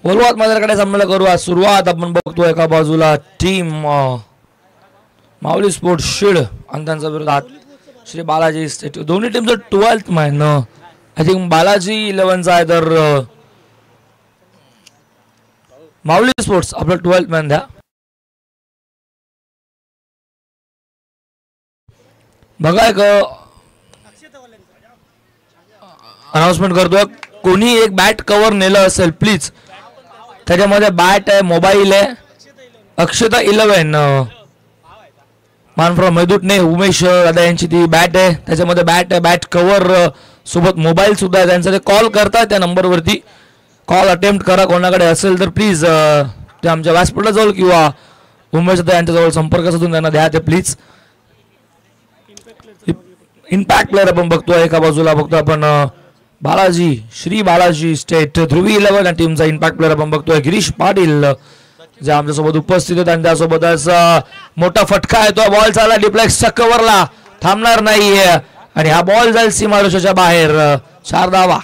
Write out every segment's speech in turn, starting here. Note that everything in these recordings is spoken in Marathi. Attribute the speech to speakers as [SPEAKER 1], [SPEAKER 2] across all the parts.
[SPEAKER 1] ओलवात मैदानाकडे सामना करूया. सुरुवात आपण बघतोय एका बाजूला टीम माऊली स्पोर्ट्स शिड आणि त्यांच्या विरोधात श्री बालाजी स्टेट. दोन्ही टीमचं 12th man. I think Balaji 11चा आहे तर माऊली स्पोर्ट्स आपलं 12th मॅन द्या. बघा एक अनाउन्समेंट करतोय. कोणी एक बॅट कव्हर नेलं असेल प्लीज. त्याच्यामध्ये बॅट आहे, मोबाईल आहे. अक्षता 11 मान फ्रॉम मैदूटने उमेश दादा यांची ती बॅट आहे. त्याच्यामध्ये बॅट आहे, बॅट कव्हर सोबत मोबाईल सुद्धा आहे त्यांचा. ते कॉल करतात त्या नंबरवरती. कॉल अटेम्प्ट करा. कोणाकडे असेल तर प्लीज ते आमच्या व्यासपीठाला जवळ किंवा उमेश दादा यांच्याजवळ संपर्क साधून त्यांना द्या ते प्लीज. इम्पॅक्ट प्लेअर आपण बघतोय. एका बाजूला बघतोय आपण बालाजी श्री बालाजी स्टेट ध्रुवी 11 या टीमचा इम्पॅक्ट प्लेअर आपण बघतोय गिरीश पाटील जे आमच्यासोबत उपस्थित आहेत. आणि त्यासोबतच मोठा फटका येतो. बॉल चालला डिप्लेक्सच्या कव्हरला, थांबणार नाहीये आणि हा बॉल जाईल सीमारेषेच्या बाहेर. 4 धावा.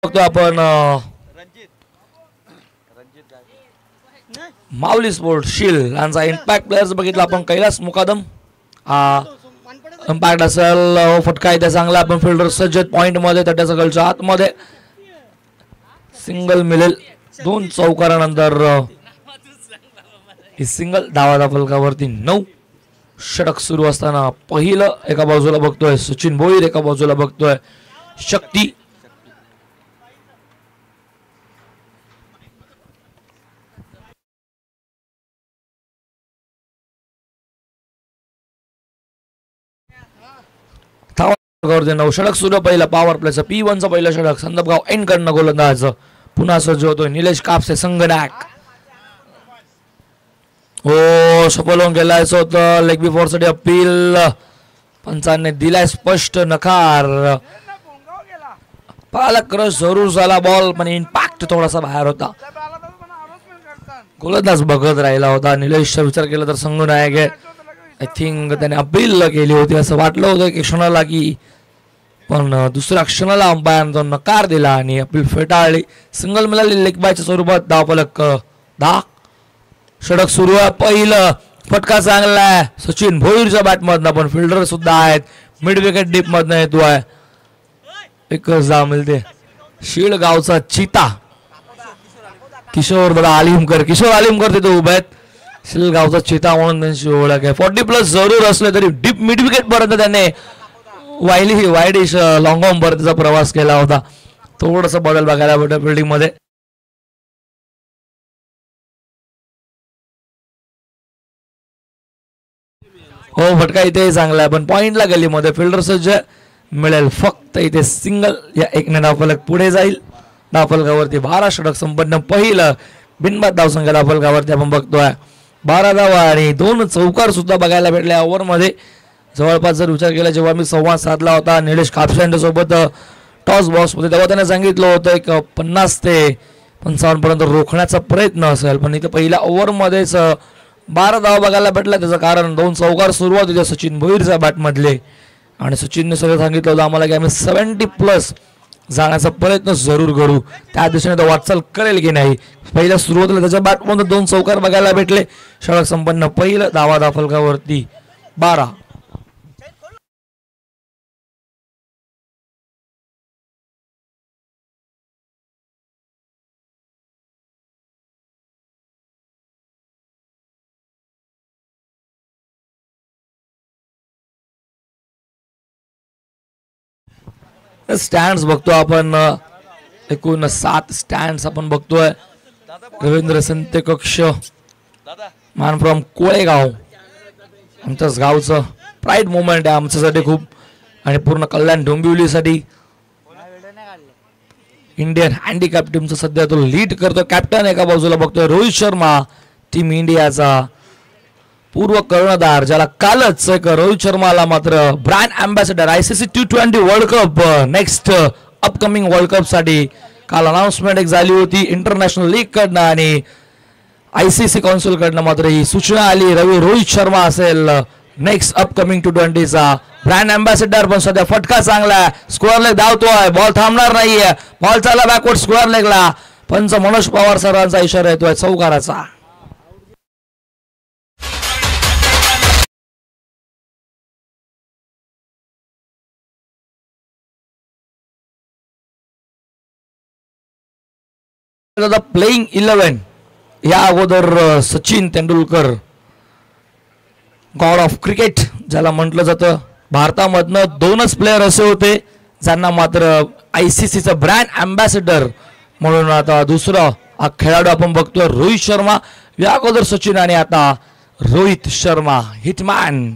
[SPEAKER 1] बघतो आपण माऊली स्पोर्ट शिल्ड यांचा इम्पॅक्ट प्लेयर्स बघितला आपण. कैलास मुकादम इम्पॅक्ट असेल. फटका इथे चांगला. आपण फिल्डर सज्ज पॉइंट मध्ये तट्याच्या गलच्या आतमध्ये सिंगल मिळेल. 2 चौकारानंतर ही सिंगल धावा फलकावरती 9 षटक सुरू असताना पहिलं एका बाजूला बघतोय सचिन भोईर, एका बाजूला बघतोय शक्ती. षटक सुरू पहिला पॉवर प्लेचं P1चं पहिलं षटक. संदपगाव एंड कडनं गोलंदाज पुन्हा सज्ज होतोय निलेश कापसे संगनाक. हो सफल होऊन गेलाय होतं. लेग बिफोर साठी अपील पंचांनी दिलाय स्पष्ट नकार. पालक क्रश जरूर झाला बॉल पण इम्पॅक्ट थोडासा बाहेर होता. गोलंदाज बघत राहिला होता. निलेशचा विचार केला तर संगनाक आहे. आय थिंक त्याने अपील केली होती असं वाटलं होतं की क्षणाला की पण दुसऱ्या क्षणाला अंपायरने नकार दिला आणि अपील फेटाळली. सिंगल मिळाली. लेग बायच्या स्वरूपात धावफलक 10. षटक सुरू आहे पहिलं. फटका चांगला आहे सचिन भोईरच्या बॅटमधनं पण फिल्डर सुद्धा आहेत. मिड विकेट डीप मधनं येतोय. एकच धाव मिळते. शिळ गावचा चिता किशोर दादा आलिमकर. किशोर आलिमकर तिथे उभे आहेत. शिलगावचा चिता म्हणून त्यांची ओळख आहे. 40+ जरूर असले तरी डीप मिड विकेट पर्यंत त्याने वाईडिश लॉंग ऑन पर्यंतचा प्रवास केला होता. थोडासा बदल बघायला भेटतो फिल्डिंग मध्ये. हो फटका इथे चांगला आहे पण पॉइंटला गलीमध्ये फिल्डर सज्ज मिळेल. फक्त इथे सिंगल या 1 धावफलक पुढे जाईल. धावफलकावरती 12 षटक संपन्न पहिलं बिनबाद धावसंख्या धावफलकावरती आपण बघतोय 12 धावा आणि 2 चौकार सुद्धा बघायला भेटल्या ओव्हरमध्ये. जवळपास जर विचार केला जेव्हा मी संवाद साधला होता निलेश कापसे यांच्यासोबत टॉस बॉक्समध्ये तेव्हा त्याने सांगितलं होतं एक 50 ते 55 पर्यंत रोखण्याचा प्रयत्न असेल पण इथे पहिल्या ओव्हरमध्येच 12 धावा बघायला भेटला. त्याचं कारण 2 चौकार सुरुवात होते सचिन भोईरच्या बॅटमधले आणि सचिनने सगळं सांगितलं होतं आम्हाला की आम्ही 70+ जाण्याचा प्रयत्न जरूर करू. त्या दिशेने तो वाटचाल करेल की नाही. पहिल्या सुरुवातीला त्याच्या बॅटमध्ये 2 चौकार बघायला भेटले. षटक संपन्न पहिलं. धावा धावफलकावरती 12. स्टँड्स बघतो आपण. एकूण 7 स्टँड्स आपण बघतोय. रवींद्र संते कक्ष मान फ्रॉम कोळेगाव आमच्याच गावचं प्राईड मोमेंट आहे आमच्यासाठी खूप आणि पूर्ण कल्याण डोंबिवलीसाठी. इंडियन हँडिकॅप टीमचं सध्या तो लीड करतो. कॅप्टन एका बाजूला बघतोय रोहित शर्मा, टीम इंडियाचा पूर्व कर्णधार, ज्याला कालच एक रोहित शर्माला मात्र brand ambassador ICC T20 world cup next upcoming world cup साठी काल अनाउन्समेंट एक झाली होती इंटरनॅशनल लीग कडनं आणि ICC काउन्सिल कडनं मात्र ही सूचना आली रोहित शर्मा असेल नेक्स्ट अपकमिंग T20चा ब्रँड अँबॅसेडर. पण सध्या फटका चांगला आहे, स्क्वेअर लेग धावतोय, बॉल थांबणार नाहीये, बॉल चालला बॅकवर्ड स्क्वेअर लेगला. पंच मनोज पवार सरांचा इशारा येतोय चौकाराचा. प्लेइंग 11 या अगोदर Sachin Tendulkar God of cricket ज्याला म्हटलं जातं, भारतामधनं 2च प्लेयर असे होते ज्यांना मात्र ICCचा ब्रँड अँबॅसेडर म्हणून आता दुसरा खेळाडू आपण बघतोय रोहित शर्मा. या अगोदर सचिन आणि आता रोहित शर्मा हिटमॅन.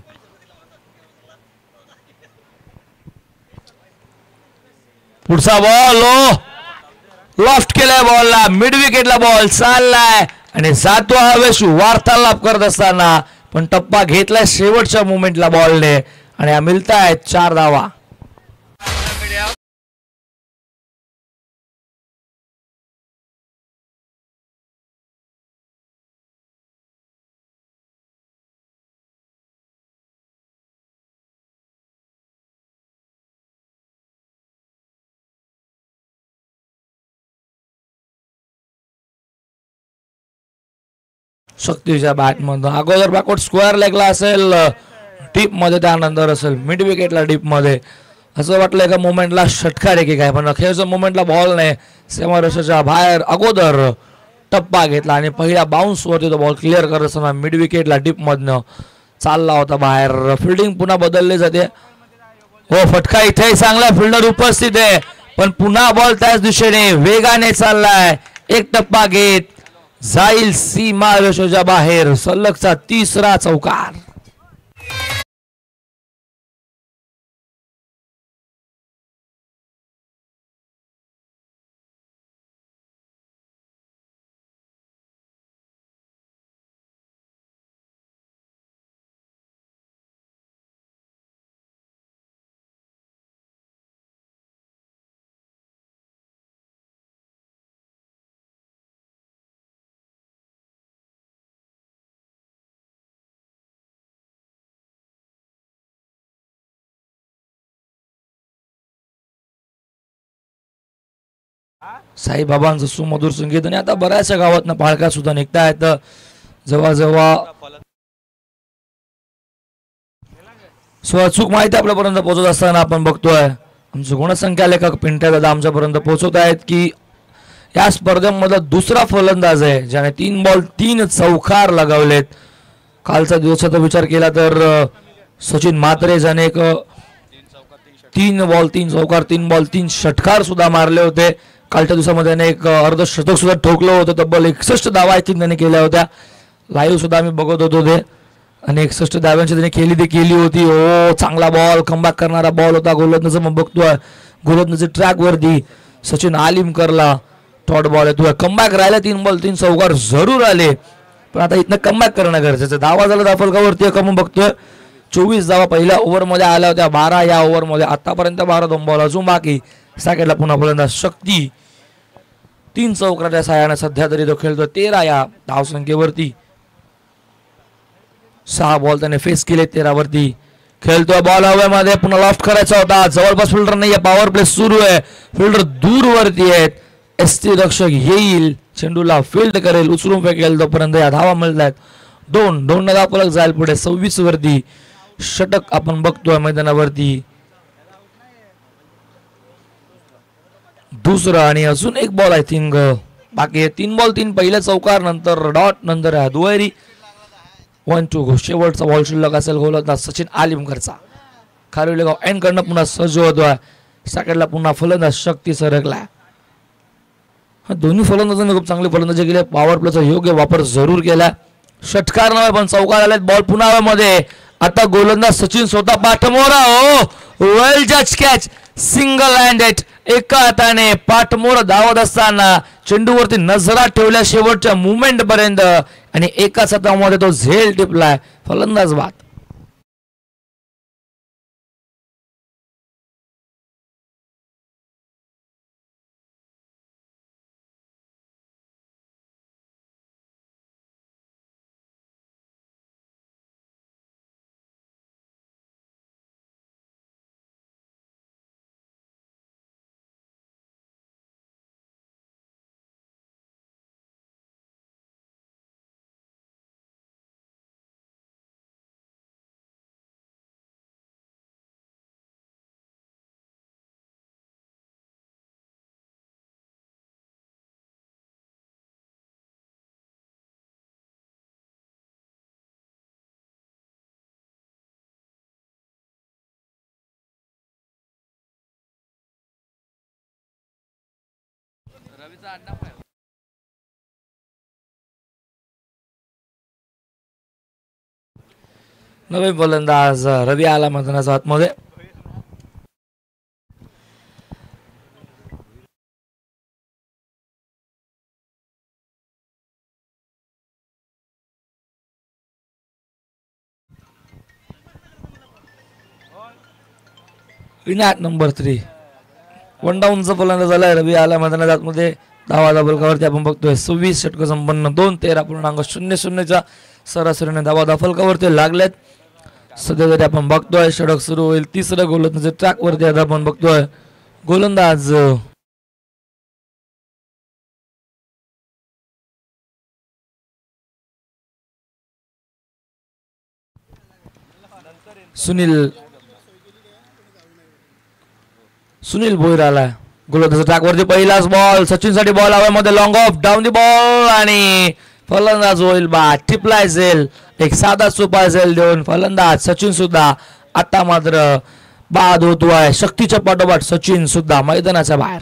[SPEAKER 1] पुढचा बॉल लॉफ्ट केलाय, बॉलला मिड विकेटला बॉल चाललाय आणि जातो हवेश वार्तालाप करत असताना, पण टप्पा घेतलाय शेवटच्या मोमेंटला बॉलने आणि मिळतायत 4 धावा. शक्तीच्या बॅटमधून अगोदर बॅकवर्ड स्क्वेअर लेगला असेल डीप मध्ये, त्यानंतर असेल मिड विकेटला डीप मध्ये. असं वाटलं एका मोमेंटला षटकार आहे की काय, पण अखेरच्या मोमेंटला बॉल नाही सीमारेषेच्या बाहेर अगोदर टप्पा घेतला आणि पहिल्या बाउन्स वरती तो बॉल क्लिअर करत असताना मिड विकेटला डीप मधनं चालला होता बाहेर. फिल्डिंग पुन्हा बदलली जाते. हो, फटका इथे चांगला, फिल्डर उपस्थित आहे पण पुन्हा बॉल त्याच दिशेने वेगाने चाललाय. एक टप्पा घेत जाईल सीमारेषेच्या बाहेर. सलगचा 3रा चौकार. साईबाबांचं सुमधुर संगीत आणि आता बऱ्याचशा गावातनं पाळका सुद्धा निघतायत. जेव्हा अचूक माहिती आपल्यापर्यंत पोहोचत असताना आपण बघतोय आमचे गुणसंख्या लेखक पिंट्या दादा आमच्यापर्यंत पोहोचवत आहेत की या स्पर्धेमधला दुसरा फलंदाज आहे ज्याने 3 बॉल 3 चौकार लगावलेत. कालचा दिवसाचा विचार केला तर सचिन म्हात्रे ज्याने एक 3 बॉल 3 चौकार 3 बॉल 3 षटकार सुद्धा मारले होते. कालच्या दिवसामध्ये त्याने एक अर्धशतक सुद्धा ठोकलं होतं. तब्बल 61 धावा आय थिंक त्याने केल्या होत्या. लाईव्ह सुद्धा आम्ही बघत होतो ते आणि 61 धाव्यांची त्याने केली होती. ओ, चांगला बॉल, कमबॅक करणारा बॉल होता. गोलंदाज मग बघतोय गोलंदाजी ट्रॅक वरती सचिन आलिमकरला थर्ड बॉल येतोय. कमबॅक राहिला, 3 बॉल 3 चौकार जरूर आले पण आता इथनं कमबॅक करणं गरजेचं. धावा झाला दाफलकावरती कमून बघतोय 24 धावा पहिल्या ओव्हरमध्ये आल्या होत्या. 12 या ओव्हरमध्ये आतापर्यंत 12 2 बॉल अजून बाकी. सॅकेटला पुन्हा फलंदाज शक्ती 3 चौकाराच्या साहाय्याने सध्या तरी तो खेळतो 13 या धावसंख्येवरती. 6 बॉल त्याने फेस केले 13 वरती. खेळतोय बॉल हवेमध्ये, पुन्हा लॉफ्ट करायचा होता. जवळपास फिल्डर नाहीये, पॉवर प्ले सुरू आहे. फिल्डर दूर वरती आहेत. एसटी रक्षक येईल, चेंडूला फील्ड करेल, उचलून फेकेल. तोपर्यंत या धावा मिळत आहेत 2 धावा फलक जायला पुढे 26 वरती. षटक आपण बघतोय मैदानावरती दुसरं आणि अजून एक बॉल आय थिंक बाकी आहे. 3 बॉल 3 पहिल्या चौकार नंतर डॉट नंतर दुहेरी 1-2. शेवटचा बॉल शिल्लक असेल गोलंदाज सचिन आलिमकरचा. खारिवलेगाव एंड कडनं पुन्हा सज्ज होतोय. सॅकेटला पुन्हा फलंदाज शक्ती सरकलाय. दोन्ही फलंदाजांनी खूप चांगली फलंदाजी केली. पॉवर प्लेचा योग्य वापर जरूर केला. षटकार नव्हे पण चौकार आलेत. बॉल पुन्हा मध्ये आता गोलंदाज सचिन स्वतः पाठमोरा. हो वेल जज कॅच, सिंगल हँडेड. एका हाताने पाठमोर धावत असताना चेंडूवरती नजरा ठेवल्या शेवटच्या मुवमेंट पर्यंत आणि एकाच हातामध्ये तो झेल टिपलाय. फलंदाज बाद. नवीन फलंदाज रवी आला मैदानाच्या आतमध्ये. विनायक नंबर 3 वन डाऊनचा फलंदाज झालाय. रवी आला मैदानाच्या आतमध्ये. धावा फलकावरती आपण बघतोय 26 षटक संपन्न 2-13.00च्या सरासरीने धावा फलकावरती लागल्यात. सध्या तरी आपण बघतोय षटक सुरू होईल. तिसरं गोलंदाज ट्रॅक वरती आता आपण बघतोय. गोलंदाज सुनील भोईर आलाय. गोलंदाज ट्रॅक वरती. पहिलाच बॉल सचिन साठी. बॉल हव्यामध्ये long off down the ball आणि फलंदाज होईल बाद. टिपलाय झेल. एक साधा सोपा झेल देऊन फलंदाज सचिन सुद्धा आता मात्र बाद होतोय. शक्तीच्या पाठोपाठ सचिन सुद्धा मैदानाच्या बाहेर.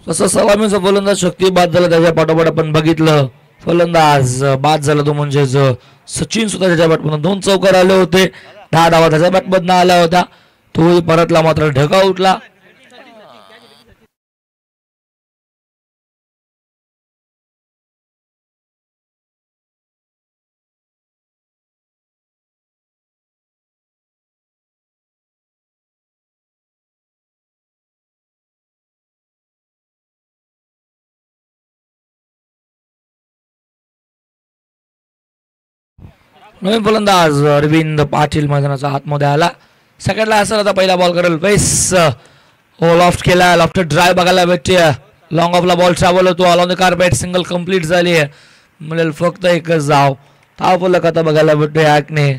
[SPEAKER 1] तसं सलामीचा फलंदाज शक्ती बाद झाला. त्याच्या पाठोपाठ आपण बघितलं फलंदाज बाद झाला तो म्हणजेच सचिन सुद्धा त्याच्या बॅटमधून 2 चौकार आले होते. 10 धावा त्याच्या बॅटमधून आल्या होत्या. तो परतला मात्र ढगा उठला. नवीन फलंदाज अरविंद पाटील मैदानाच्या आतमध्ये आला. सेकंडला असेल आता. पहिला बॉल करेल पेस. लॉफ्ट केला. लॉफ्ट ड्राईव्ह बघायला भेटते. लॉंग ऑफला बॉल ट्रॅव्हल होतो. All on the carpet. Single complete झाली आहे. मिळेल फक्त एकच धाव. धाव फलक आता बघायला भेटतोय. आकने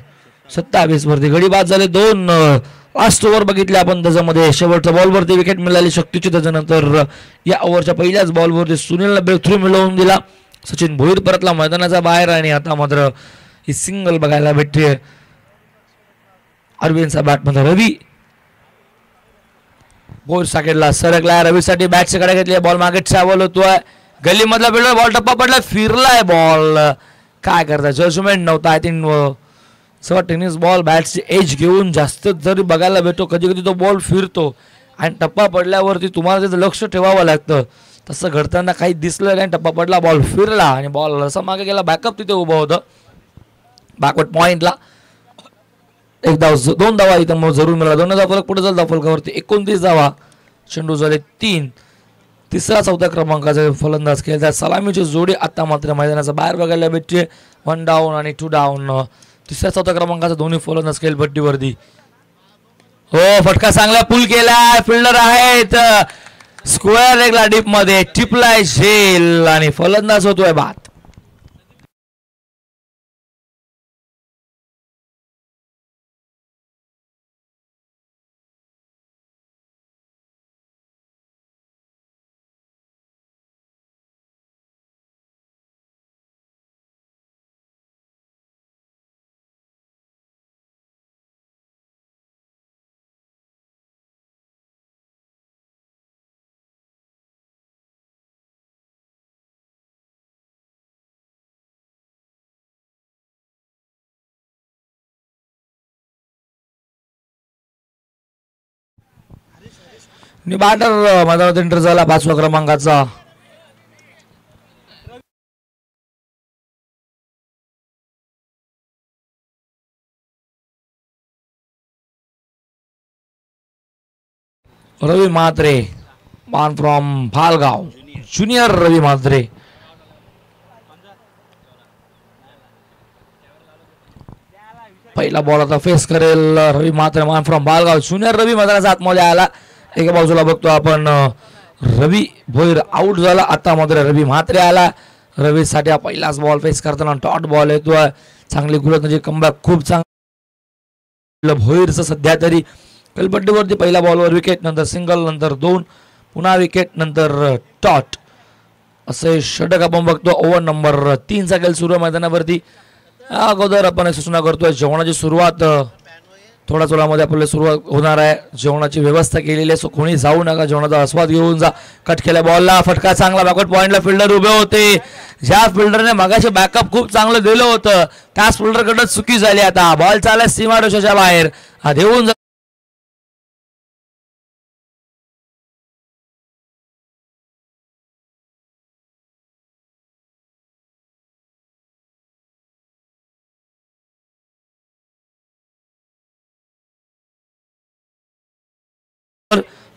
[SPEAKER 1] 27 वरती गडी बाद झाले. 2 लास्ट ओव्हर बघितले आपण. त्याच्यामध्ये शेवटच्या बॉलवरती विकेट मिळाली शक्तीची. त्याच्यानंतर या ओव्हरच्या पहिल्याच बॉलवरती सुनीलला ब्रेक थ्रू मिळवून दिला. सचिन भोईर परतला मैदानाच्या बाहेर आणि आता मात्र ही सिंगल बघायला भेटते. अरविंदचा बॅटमध्ये रवी. बोर साकेटला सरकला. रवीसाठी बॅटची कडे घेतली. बॉल मागे ट्रॅव्हल होतोय. गल्लीमधला बिल्डर. बॉल टप्पा पडला. फिरलाय बॉल. काय करता जजमेंट नव्हता. आय थिंक टेनिस बॉल बॅटची एज घेऊन जास्त जरी बघायला भेटतो. कधी कधी तो बॉल फिरतो आणि टप्पा पडल्यावरती तुम्हाला त्याचं लक्ष ठेवावं लागतं. तसं घडताना काही दिसलं नाही. टप्पा पडला. बॉल फिरला आणि बॉल असा मागे गेला. बॅकअप तिथे उभं होतं बॅकवर्ड पॉइंटला. 1 धाव 2 धावा इथं मग जरूर मिळाला. 2 धावा फलक पुढे झाला. फलकावरती 29 धावा. चेंडू झाले 3. तिसरा 4थ्या क्रमांकाचा फलंदाज खेळतात. सलामीची जोडी आता मात्र मैदानाचा बाहेर बघायला भेटते. 1 डाऊन आणि 2 डाऊन. तिसऱ्या 4थ्या क्रमांकाचा दोन्ही फलंदाज खेळपट्टीवरती. हो फटका चांगला पुल केलाय. फिल्डर आहेत. स्क्वेअर लेगला डीप मध्ये टिपलाय झेल आणि फलंदाज होतोय बाद. आणि बॅटर मैदानात एंटर झाला 5व्या क्रमांकाचा रवी म्हात्रे, मान फ्रॉम भालगाव, ज्युनियर रवी म्हात्रे. पहिला बॉल आता फेस करेल रवी म्हात्रे, मान फ्रॉम भालगाव, ज्युनियर रवी म्हात्रेचा आतमध्ये आला. एका बाजूला बघतो आपण रवी भोईर आउट झाला. आता मध्ये रवी म्हात्रे आला. रवीसाठी हा पहिलाच बॉल फेस करताना डॉट बॉल येतोय. चांगली गुलत म्हणजे कमबॅक खूप चांगलं भोईरचं सध्या तरी. कलपट्टीवरती पहिल्या बॉलवर विकेट, नंतर सिंगल, नंतर 2, पुन्हा विकेट, नंतर टॉट असे षटक आपण बघतो. ओव्हर नंबर 3चा खेळ सुरू आहे मैदानावरती. अगोदर आपण एक सूचना करतोय, जेवणाची सुरुवात थोड्याच वेळामध्ये आपल्याला सुरुवात होणार आहे. जेवणाची व्यवस्था केलेली आहे, सो कोणी जाऊ नका, जेवणाचा आस्वाद घेऊन जा. कट केल्या बॉलला फटका चांगला, बॅकवर्ड पॉइंटला फिल्डर उभे होते. ज्या फिल्डरने मगाशी बॅकअप खूप चांगलं दिलं होतं त्याच फिल्डरकडे चुकी झाली. आता बॉल चालला सीमारेषेच्या बाहेर, हा देऊन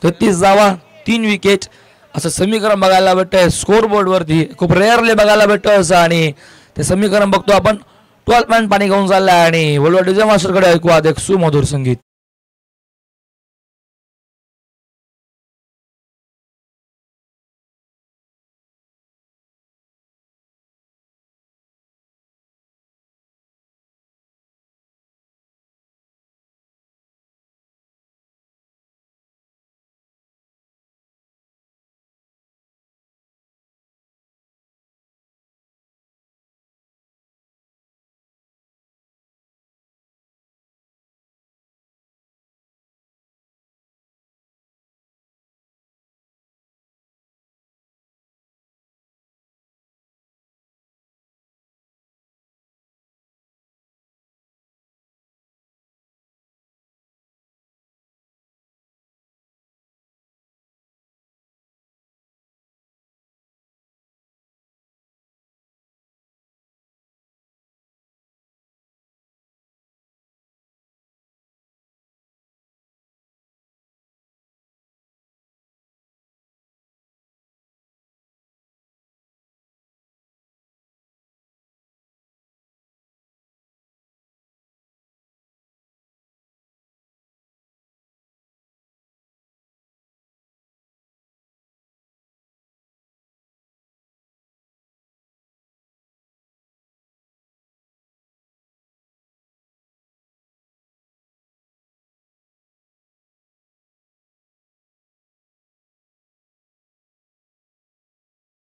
[SPEAKER 1] तेहतीस जावा 3 विकेट असं समीकरण बघायला भेटतंय स्कोर बोर्डवरती. खूप रेअरली बघायला भेटतं असं, आणि ते समीकरण बघतो आपण. 12 पॉईंट पाणी घेऊन चाललंय आणि वर्ल्ड डीजे मास्टरकडे ऐकू आत एक सुमधुर संगीत.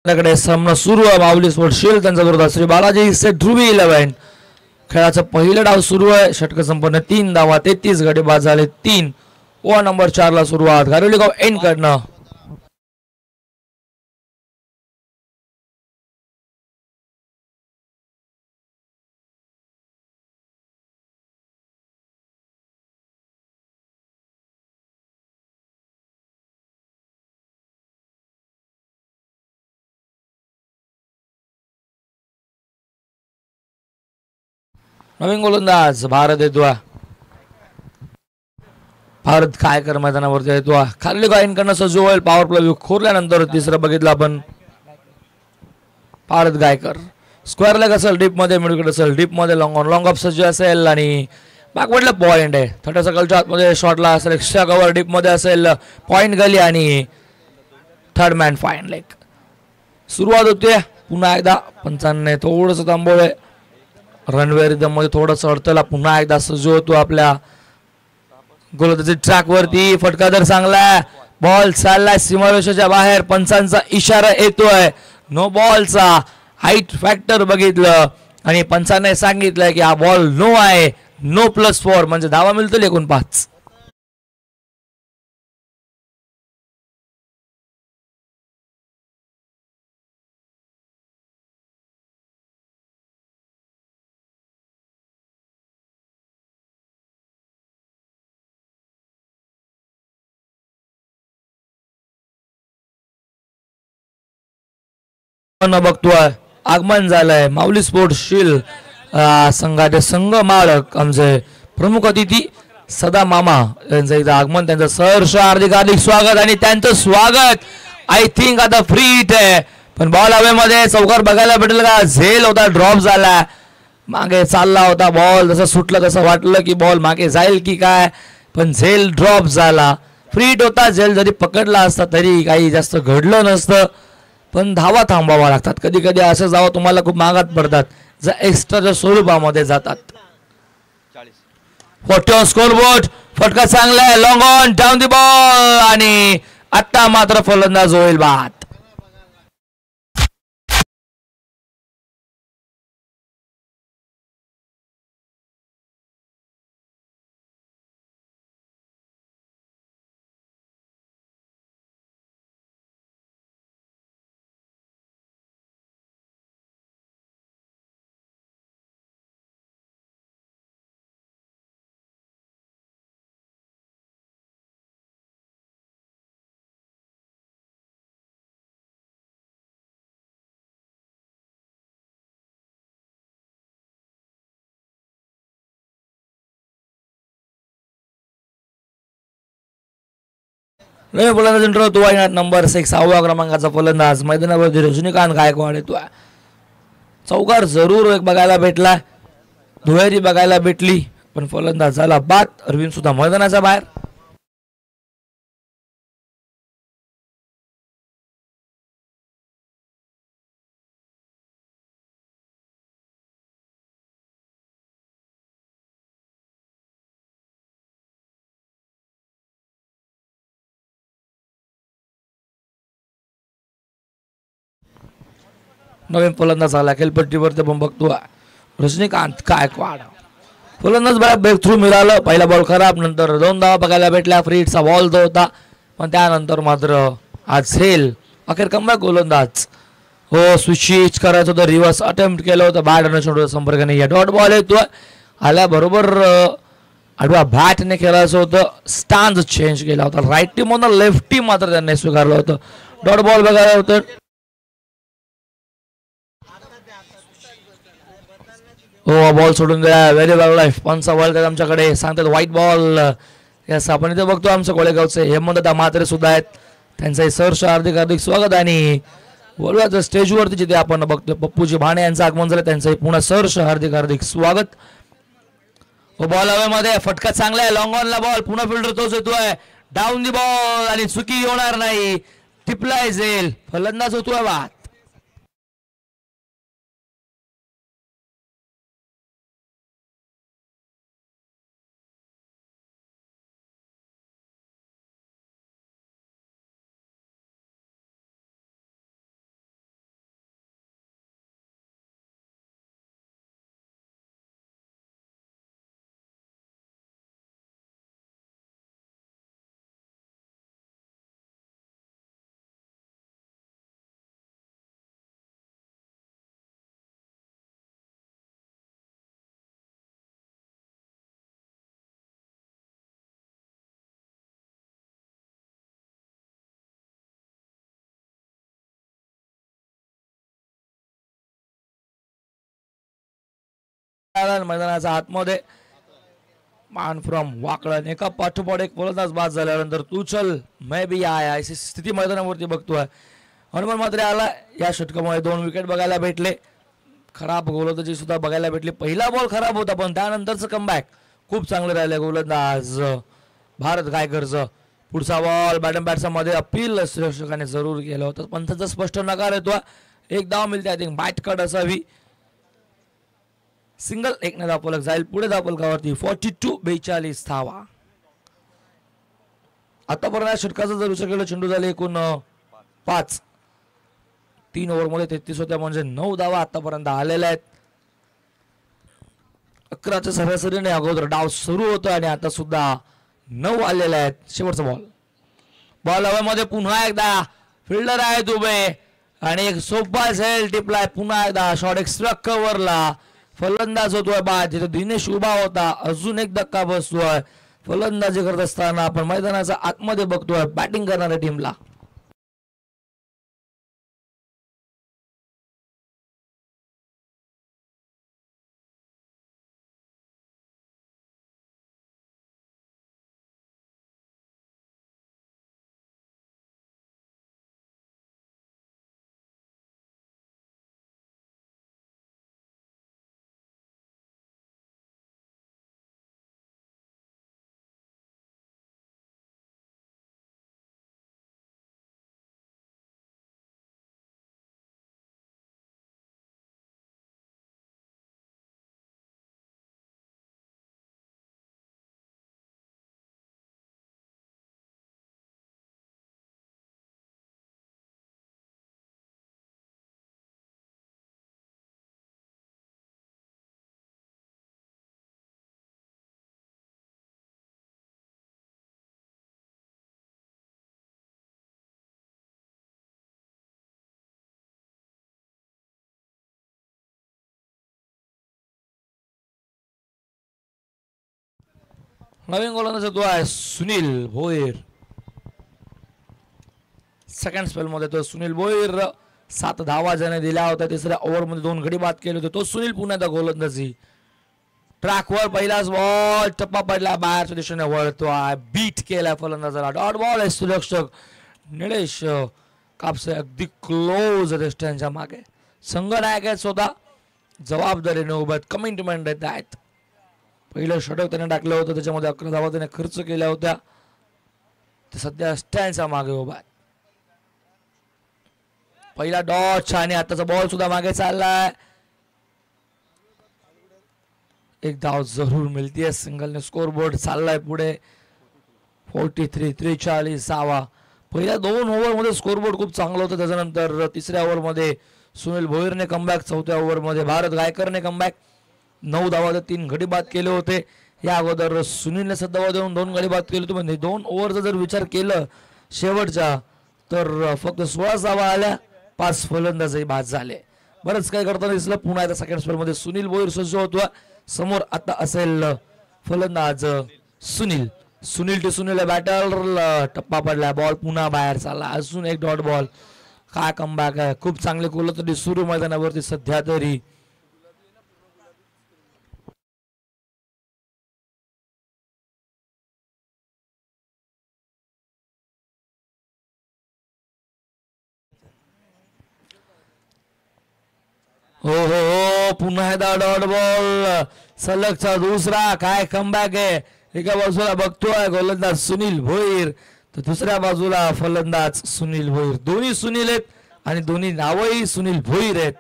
[SPEAKER 1] आपल्याकडे सामना सुरू आहे. माऊली स्पोर्ट्स शील्ड त्यांचा विरोधात श्री बालाजी से ध्रुवी 11. खेळाचा पहिला डाव सुरू आहे. षटक संपन्न 3 धावा, 33 गडी बाद झाले 3. ओव्हर नंबर 4 ला सुरुवात गारोली गाव एंड कडनं. नवीन गोलंदाज भारत येतो. भारत गायकर मैदानावरती येतो. खाली गायनकडनं सज्ज होईल. पॉवर प्ले खोरल्यानंतर तिसरं बघितलं आपण. भारत गायकर स्क्वेअर लेग असेल, डीप मध्ये मिडविकेट असेल, डीप मध्ये लॉंग ऑन लॉंग ऑफ सज्ज असेल आणि बॅकवर्डला पॉइंट आहे. 30 सकलच्या आतमध्ये शॉटला असेल, एक्स्ट्रा कव्हर डीप मध्ये असेल, पॉइंट गली आणि थर्ड मॅन फाईन लेग. सुरुवात होते पुन्हा एकदा. पंचांनी थोडंसं थांबवलंय. रनवे रिदम मध्ये थोडंसं अडथळा. पुन्हा एकदा सज्ज होतो आपल्या गोलंदाजी ट्रॅक वरती. फटका तर चांगला, बॉल चाललाय सीमारेषेच्या बाहेर. पंचांचा इशारा येतोय नो बॉलचा. हाईट फॅक्टर बघितलं आणि पंचांनी सांगितलंय की हा बॉल नो आहे. नो +4 म्हणजे धावा मिळतील एकूण 5. बघतोय आगमन झालंय माऊली स्पोर्ट्स शील संघाचे संघ मालक आमचे प्रमुख अतिथी सदा मामा यांचं इथं आगमन, त्यांचं सहर्ष हार्दिक हार्दिक स्वागत. आणि त्यांचं स्वागत आय थिंक आता फ्री हिट आहे, पण बॉल हवेमध्ये चौकार बघायला भेटेल का? झेल होता, ड्रॉप झाला, मागे चालला होता बॉल, जसं सुटलं तसं वाटलं की बॉल मागे जाईल की काय, पण झेल ड्रॉप झाला. फ्री हिट होता, झेल जरी पकडला असता तरी काही जास्त घडलं नसतं, पण धावा थांबावा लागतात. कधी कधी असं जावं तुम्हाला खूप महागात पडतात जर एक्स्ट्राच्या स्वरूपामध्ये जातात. स्कोरबोर्ड फटका चांगला आहे, long on down the ball, आणि आता मात्र फलंदाज होईल बाद. फलंदाज तो आहे नंबर 6 6व्या क्रमांकाचा फलंदाज मैदानावरती रजनीकांत गायकवाड येतो. चौकार जरूर एक बघायला भेटला, दुहेरी बघायला भेटली, पण फलंदाज झाला बाद. अरविंद सुद्धा मैदानाच्या बाहेर. नवीन फलंदाज आला खेळपट्टीवरती आपण बघतो रजनीकांत गायकवाड. फलंदाज बऱ्याच ब्रेक थ्रू मिळालं. पहिला बॉल खराब, नंतर 2 धावा बघायला भेटल्या. फ्री हिटचा बॉल तो होता, पण त्यानंतर मात्र आज झेल अखेर कमबॅक गोलंदाज. हो, स्विच करायचं होतं, रिव्हर्स अटेम्प्ट केलं होतं, बॅट आणि चेंडूचा संपर्क नाही. डॉट बॉल येतो, आल्याबरोबर आडवा बॅटने खेळायचं होतं, स्टान्स चेंज केला होता. राईट टीम मधून लेफ्ट टीम मात्र त्यांनी स्वीकारलं होतं. डॉट बॉल बघायला होतं. हो, बॉल सोडून द्या, व्हेरी वेल लाईफ. पंचा बॉल आमच्याकडे सांगतात व्हाईट बॉल. यस, आपण इथे बघतो आमचं कोळेगावचे हेमंत म्हात्रे सुद्धा आहेत, त्यांचं सहर्ष हार्दिक हार्दिक स्वागत. आणि बोलूया स्टेजवरती जिथे आपण बघतोय पप्पूजी भाणे यांचं आगमन झालं, त्यांचंही पुन्हा सहर्ष हार्दिक हार्दिक स्वागत. बॉल हवेमध्ये, फटका चांगला आहे, लॉंग ऑनला बॉल, पुन्हा फिल्डर तोच येतोय, डाऊन दी बॉल, आणि चुकी होणार नाही, टिपलाय झेल, फलंदाज होतोय बाद. मैदानाच्या आतमध्ये मान फ्रॉम वाकळण एका पाठोपाठ एक फलंदाज बाद झाल्यानंतर तू चल मैं भी आया अशी स्थिती मैदानावरती बघतोय. हनुमान मात्र आला. या षटकामुळे 2 विकेट बघायला भेटले, खराब गोलंदाजी सुद्धा बघायला भेटली. पहिला बॉल खराब होता, पण त्यानंतरचं कमबॅक खूप चांगलं राहिलं गोलंदाज भारत गायकरचं. पुढचा बॉल बॅटचा मध्ये अपील श्रेष्ठकाने जरूर केलं होतं, पण त्याचा स्पष्ट नकार येतो. एक धाव मिळते, आय थिंक बॅट कट असावी. सिंगल, एक ने धावफलक जाईल पुढे धावफलकावरती. 42-42 धावा. आतापर्यंत षटकाचा जर विचार केला चेंडू झाले एकूण 5. 3 ओव्हरमध्ये 33 होत्या, म्हणजे 9 धावा आतापर्यंत आलेल्या आहेत. 11च्या सरासरीने अगोदर डाव सुरू होतो आणि आता सुद्धा 9 आलेले आहेत. शेवटचा बॉल हवेमध्ये, पुन्हा एकदा फिल्डर आहेत उभे आणि एक सोपा झेल टिपलाय. पुन्हा एकदा शॉट एक्स्ट्रा कव्हरला, फलंदाज होतोय बाद. जिथे दिनेश उभा होता, अजून एक धक्का बसतोय. फलंदाजी करत असताना आपण मैदानाच्या आतमध्ये बघतोय बॅटिंग करणाऱ्या टीमला. नवीन गोलंदाज येतो आहे सुनील भोईर. सेकंड स्पेल मध्ये तो सुनील भोईर 7 धावा ज्याने दिल्या होत्या. तिसऱ्या ओव्हरमध्ये 2 गडी बाद केले होते. तो सुनील पुन्हा एकदा गोलंदाजी ट्रॅकवर पहिलाच बॉल टप्पा पडला बाहेरच्या दिशेने वळतो आहे. बीट केलाय फलंदाजाला. डॉट बॉल आहे. सुरक्षक निलेश कापसे अगदी क्लोज त्यांच्या मागे. संघनायक आहेत स्वतः जबाबदारीने उभ्यात कमिटमेंट देत आहेत. पहिलं षटक त्याने टाकलं होतं त्याच्यामध्ये 11 धावा त्याने खर्च केल्या होत्या. ते सध्या स्टँडच्या मागे उभा आहेत. पहिला डॉट आणि आताचा बॉल सुद्धा मागे चाललाय. एक धाव जरूर मिळतीये. सिंगलने स्कोर बोर्ड चाललाय पुढे 43-43. पहिल्या 2 ओव्हरमध्ये स्कोरबोर्ड खूप चांगलं होतं. त्याच्यानंतर तिसऱ्या ओव्हरमध्ये सुनील भोईरने कमबॅक. चौथ्या ओव्हरमध्ये भारत गायकरने कमबॅक. 9 धावा 3 गडी बाद केले होते. या अगोदर सुनीलने 7 धावा देऊन 2 गडी बाद केले होते. म्हणजे 2 ओव्हरचा जर विचार केलं शेवटचा तर फक्त 16 धावा आल्या. 5 फलंदाजही बाद झाले. बरंच काही करताना दिसलं. पुन्हा एकदा सेकंड स्पेलमध्ये सुनील भोईर सज्ज होतो. समोर आता असेल फलंदाज सुनील. सुनील बॅटर टप्पा पडला. बॉल पुन्हा बाहेर चालला. अजून एक डॉट बॉल. काय कमबॅक आहे. खूप चांगले गोलंदाजी सुरू मैदानावरती सध्या तरी. हो पुन्हा एकदा डॉट बॉल. सलगचा दुसरा. काय कमबॅक आहे. एका बाजूला बघतोय गोलंदाज सुनील भोईर तर दुसऱ्या बाजूला फलंदाज सुनील भोईर. दोन्ही सुनील आहेत आणि दोन्ही नावही सुनील भोईर आहेत.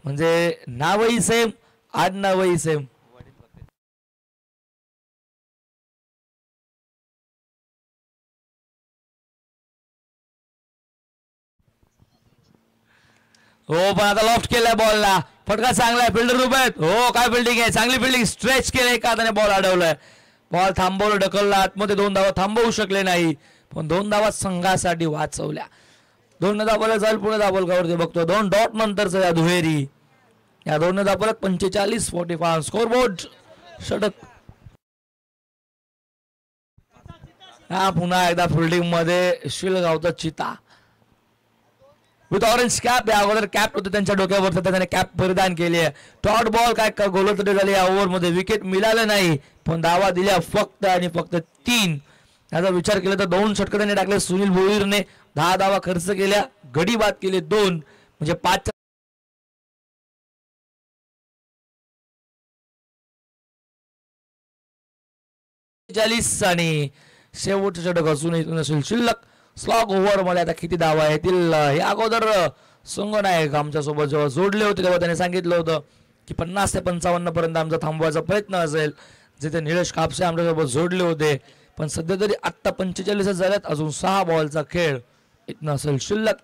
[SPEAKER 1] म्हणजे नावही सेम आडनावही सेम. हो पण आता लॉफ्ट केलाय बॉलला. फटका चांगला आहे. फिल्डर उभे आहेत. हो काय फिल्डिंग आहे. चांगली फिल्डिंग. स्ट्रेच केलंय का त्याने बॉल अडवलाय. बॉल थांबवलं ढकलला आतमध्ये. 2 धावा थांबवू शकले नाही पण 2 धावा संघासाठी वाचवल्या. 2 धावाला जाईल पुणे दाबोलगावरती बघतो. 2 डॉट नंतरचा या दुहेरी. या 2 धावाला 45-45 स्कोरबोर्ड षटक. हा पुन्हा एकदा फिल्डिंग मध्ये शिलगावचा चिता विथ ऑरेंज कॅप. या अगोदर कॅप होते त्यांच्या डोक्यावर त्याने कॅप परिधान केली आहे. डॉट बॉल काय गोलंदाजी झाली या ओव्हरमध्ये. विकेट मिळालं नाही पण धावा दिल्या फक्त आणि फक्त 3. याचा विचार केला तर 2 षटक त्यांनी टाकले. सुनील भोईरने 10 धावा खर्च केल्या. गडी बाद केले 2 म्हणजे 5. आणि शेवटचं षटक असून नसेल शिल्लक. स्लॉग ओव्हर मध्ये आता किती धावा येतील. हे अगोदर संघनायक आमच्या सोबत जेव्हा जोडले होते तेव्हा त्याने सांगितलं होतं की 50 ते 55 पर्यंत आमचा थांबवायचा प्रयत्न असेल. जिथे निलेश कापसे आमच्यासोबत जोडले होते पण सध्या तरी आत्ता 45 झाल्यात. अजून 6 बॉलचा खेळ इथनं असेल शिल्लक.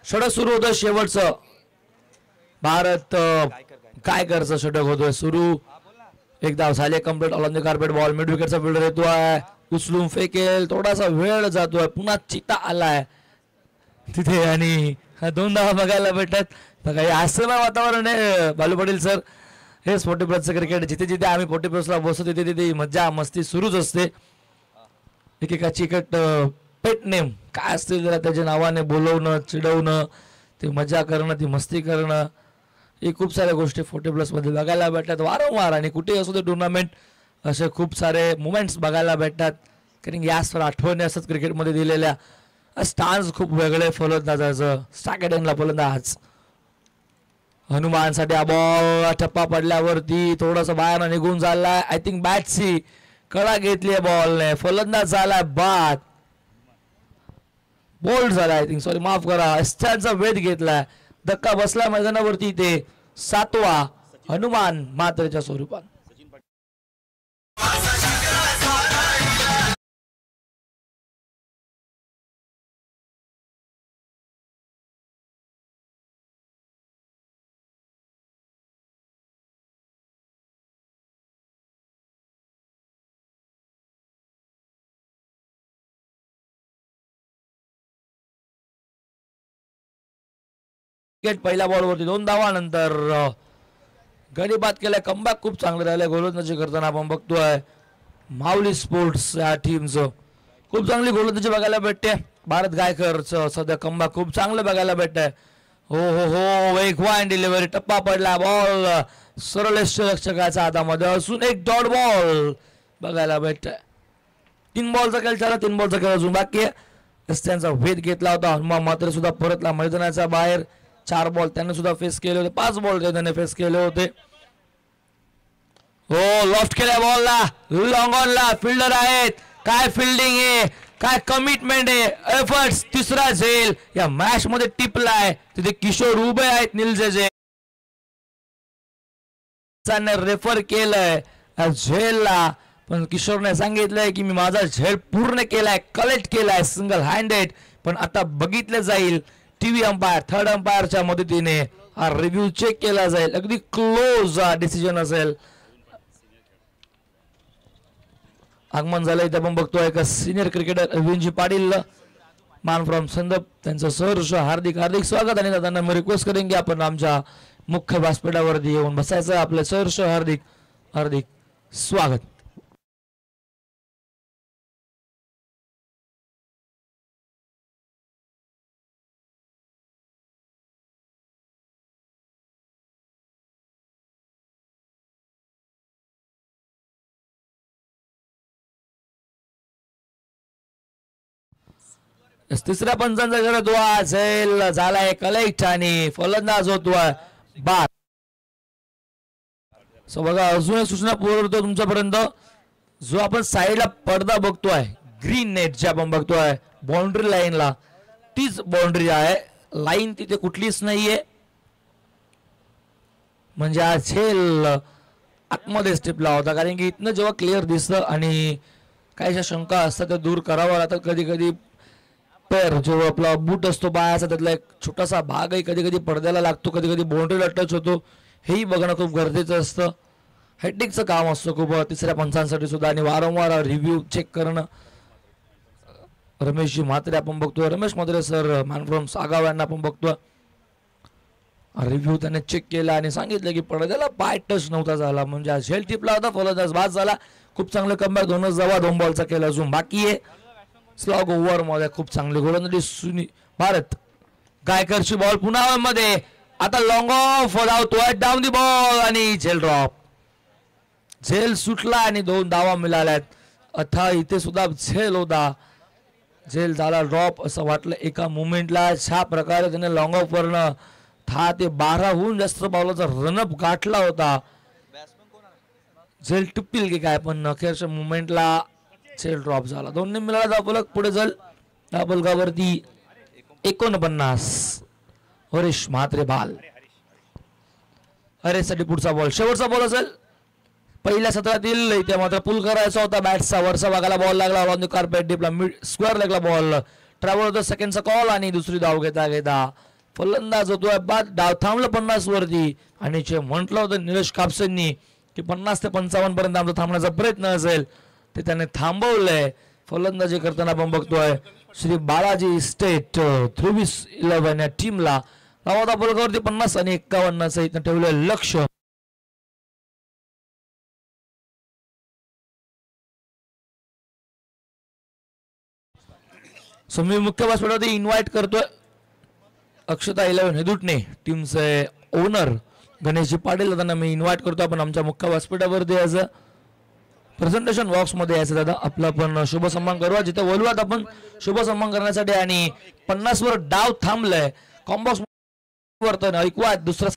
[SPEAKER 1] षटक सुरू होतं शेवटचं. भारत गायकरचं षटक होतोय सुरू. एक धाव झाले complete. On the carpet ball. Mid विकेटचा फिल्डर येतोय. उचलून फेकेल. थोडासा वेळ जातोय. पुन्हा चिता आलाय तिथे आणि 2 धावा बघायला भेटतात. बघा असं वातावरण आहे बालू पाटील सर. हे 40+ क्रिकेट. जिथे जिथे आम्ही 40+ला बसतो तिथे तिथे मज्जा मस्ती सुरूच असते. एकेकाची एकट पेट नेम काय असतील जरा त्याच्या नावाने बोलवणं चिडवणं ती मजा करणं ती मस्ती करणं हे खूप साऱ्या गोष्टी 40+ मध्ये बघायला भेटतात वारंवार. आणि कुठेही असो ते टुर्नामेंट असे खूप सारे मुमेंट्स बघायला भेटतात. कारण याच आठवणी असतात क्रिकेटमध्ये दिलेल्या. स्टान्स खूप वेगळे फलंदाजाचं. स्टॅकेडनला फलंदाज हनुमानसाठी हा बॉल टप्पा पडल्यावरती थोडंसं बाहेर निघून झालाय. आय थिंक बॅटची कळा घेतली आहे बॉलने. फलंदाज झालाय बाद. बोल्ड झाला आय थिंक, सॉरी माफ करा, एस्टॅनचा वेध घेतलाय, धक्का बसला मैदानावरती, ते 7वा हनुमान मात्रेच्या स्वरूपात. विकेट पहिल्या बॉलवरती 2 धावा, नंतर गडी बाद केलाय. कमबॅक खूप चांगलं राहिलंय गोलंदाजी करताना. आपण बघतोय माऊली स्पोर्ट्स या टीमचं खूप चांगली गोलंदाजी बघायला भेटते. भारत गायकरचं सध्या कमबॅक खूप चांगलं बघायला भेटतंय. हो हो हो, वेगवान डिलिव्हरी, टप्पा पडला, बॉल सरळ रक्षकाच्या हातामध्ये असून एक डॉट बॉल बघायला भेटतंय. 3 बॉलचा खेळ झाला, 3 बॉलचा खेळ अजून बाकी आहे. त्यांचा वेध घेतला होता. हनुमान मात्र सुद्धा परतला मैदानाच्या बाहेर. 4 बॉल त्याने सुद्धा फेस केले होते, 5 बॉल त्याने फेस केले होते. हो, लॉफ्ट केल्या बॉलला, लॉंग ऑनला फिल्डर आहेत. काय फिल्डिंग आहे, काय कमिटमेंट आहे, एफर्ट्स. तिसरा झेल या मॅच मध्ये टिपलाय. तिथे किशोर उभे आहेत, निलजे रेफर केलंय झेलला, पण किशोरने सांगितलंय की मी माझा झेल पूर्ण केलाय, कलेक्ट केलाय सिंगल हँडेड. पण आता बघितलं जाईल टीव्ही अंपायर, थर्ड अंपायरच्या मदतीने हा रिव्ह्यू चेक केला जाईल. अगदी क्लोज डिसिजन असेल. आगमन झालं इथे आपण बघतोय का सिनियर क्रिकेटर अविनजी पाटील, मान फ्रॉम संदप, त्यांचं सहर्ष हार्दिक हार्दिक स्वागत. आणि दादांना मी रिक्वेस्ट करेन की आपण आमच्या मुख्य व्यासपीठावरती येऊन बसायचं. आपलं सहर्ष हार्दिक हार्दिक स्वागत. तिसऱ्या पंचांचा गरज होता, झेल झालाय कलेक्ट आणि फलंदाज होतोय बाद. सो बघा, अजून एक सूचना पुरवतो तुमच्यापर्यंत. जो आपण साईडला पडदा बघतोय, ग्रीन नेट जे आपण बघतोय बाउंड्री लाईनला, तीच बाउंड्री आहे. लाईन तिथे कुठलीच नाहीये. म्हणजे हा झेल आतमध्ये स्टेपला होता, कारण की इथनं जेव्हा क्लिअर दिसतं आणि काहीशा शंका असतात त्या दूर करावा लागतात. कधी कधी पैर जो आपला बूट असतो पायाचा, त्यातला एक छोटासा भागही कधी कधी पडद्याला लागतो, कधी कधी बाउंड्रीला टच होतो. हेही बघणं खूप गरजेचं असतं. हेटिकचं काम असतं खूप तिसऱ्या पंचांसाठी सुद्धा. आणि वारंवार रिव्ह्यू चेक करणं. रमेशजी म्हात्रे आपण बघतोय, Ramesh Mhatre sir, man from Sagaon यांना आपण बघतोय. रिव्ह्यू त्याने चेक केला आणि सांगितलं की पडद्याला पाय टच नव्हता झाला, म्हणजे झेल टिपला होता, फलंदाज बाद झाला. खूप चांगलं कमबॅक, 2 बॉलचा केला अजून बाकी आहे. स्लॉग ओव्हर मध्ये खूप चांगली गोलंदाजी भारत गायकरची बॉल पुन्हा मध्ये. आता लॉंग ऑफ लावतोय, डाऊन दी बॉल आणि झेल ड्रॉप. झेल सुटला आणि 2 धावा मिळाल्यात. अथा इथे सुद्धा झेल होता, झेल झाला ड्रॉप असं वाटलं एका मुवमेंटला. छा प्रकारे त्याने लॉंग ऑफ वरनं 10 ते 12 जास्त बॉलचा रनअप गाठला होता. झेल टिपतील की काय, पण अखेरच्या मुवमेंटला झेल ड्रॉप झाला. 2 ने मिळाला धावफलक. पुढे चल धावफलकावरती 49. हरीश म्हात्रे बाल. हरेशसाठी पुढचा बॉल, शेवटचा बॉल असेल पहिल्या सत्रातील. इथे मात्र पुल करायचा होता बॅट्सचा. वरचा भागाला बॉल लागला, ऑन द कार्पेट डिपला, मिड स्क्वेअर लेगला बॉल. ट्रॅव्हल होतं सेकंडचा कॉल आणि दुसरी धाव घेता घेता फलंदाज होतोय बाद. डाव थांबलं 50 वरती. आणि जे म्हटलं होतं निलेश कापसेंनी की 50 ते 55 पर्यंत आमचा थांबण्याचा प्रयत्न असेल, ते त्याने थांबवलंय. फलंदाजी करताना आपण बघतोय श्री बालाजी स्टेट 23-11 या टीमला धावा फलकावरती 50 आणि 51 इथं ठेवलंय लक्ष. सो मी मुख्य व्यासपीठावरती इन्व्हाइट करतोय अक्षता 11 हेदुटणे, टीमचे ओनर गणेशजी पाटील दादांना मी इन्व्हाइट करतो. आपण आमच्या मुख्य व्यासपीठावरती ॲज अ प्रेझेंटेशन बॉक्समध्ये यायचं दादा. आपला पण शुभ सन्मान करूया जिथे बोलूयात आपण शुभ सन्मान करण्यासाठी. आणि 50 वर डाव थांबलाय कॉम्बॉक्स वर्तन ऐकूया दुसरा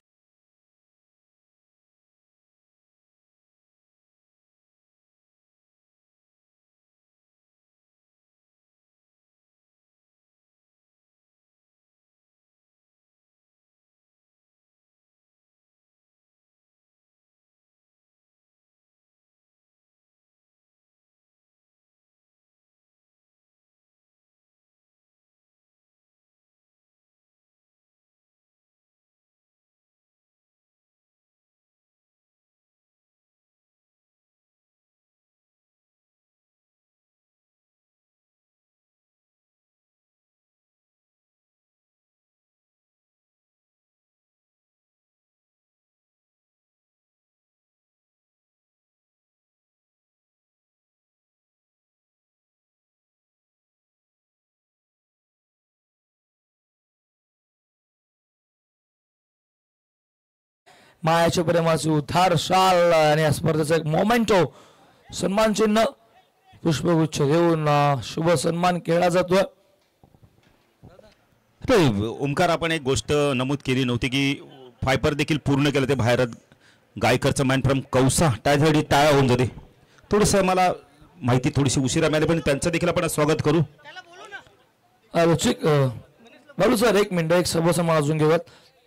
[SPEAKER 1] मायाच्या प्रेमाचे उद्धार शाल आणि या स्पर्धेचा एक मोमेंटो सन्मान चिन्ह पुष्पगुच्छ देऊन शुभ सन्मान केला जातोय.
[SPEAKER 2] ओमकार, आपण एक गोष्ट नमूद केली नव्हती की फायपर देखील पूर्ण केलं ते बाहेर गायकरचं मॅन फ्रॉम कौसा त्यासाठी टाळा होऊन जाते. थोडंसं मला माहिती थोडीशी उशिरा मिळाली पण त्यांचं देखील आपण स्वागत करू.
[SPEAKER 1] बोलू सर, एक मिनिट, एक शुभ सन्मान अजून घेऊयात.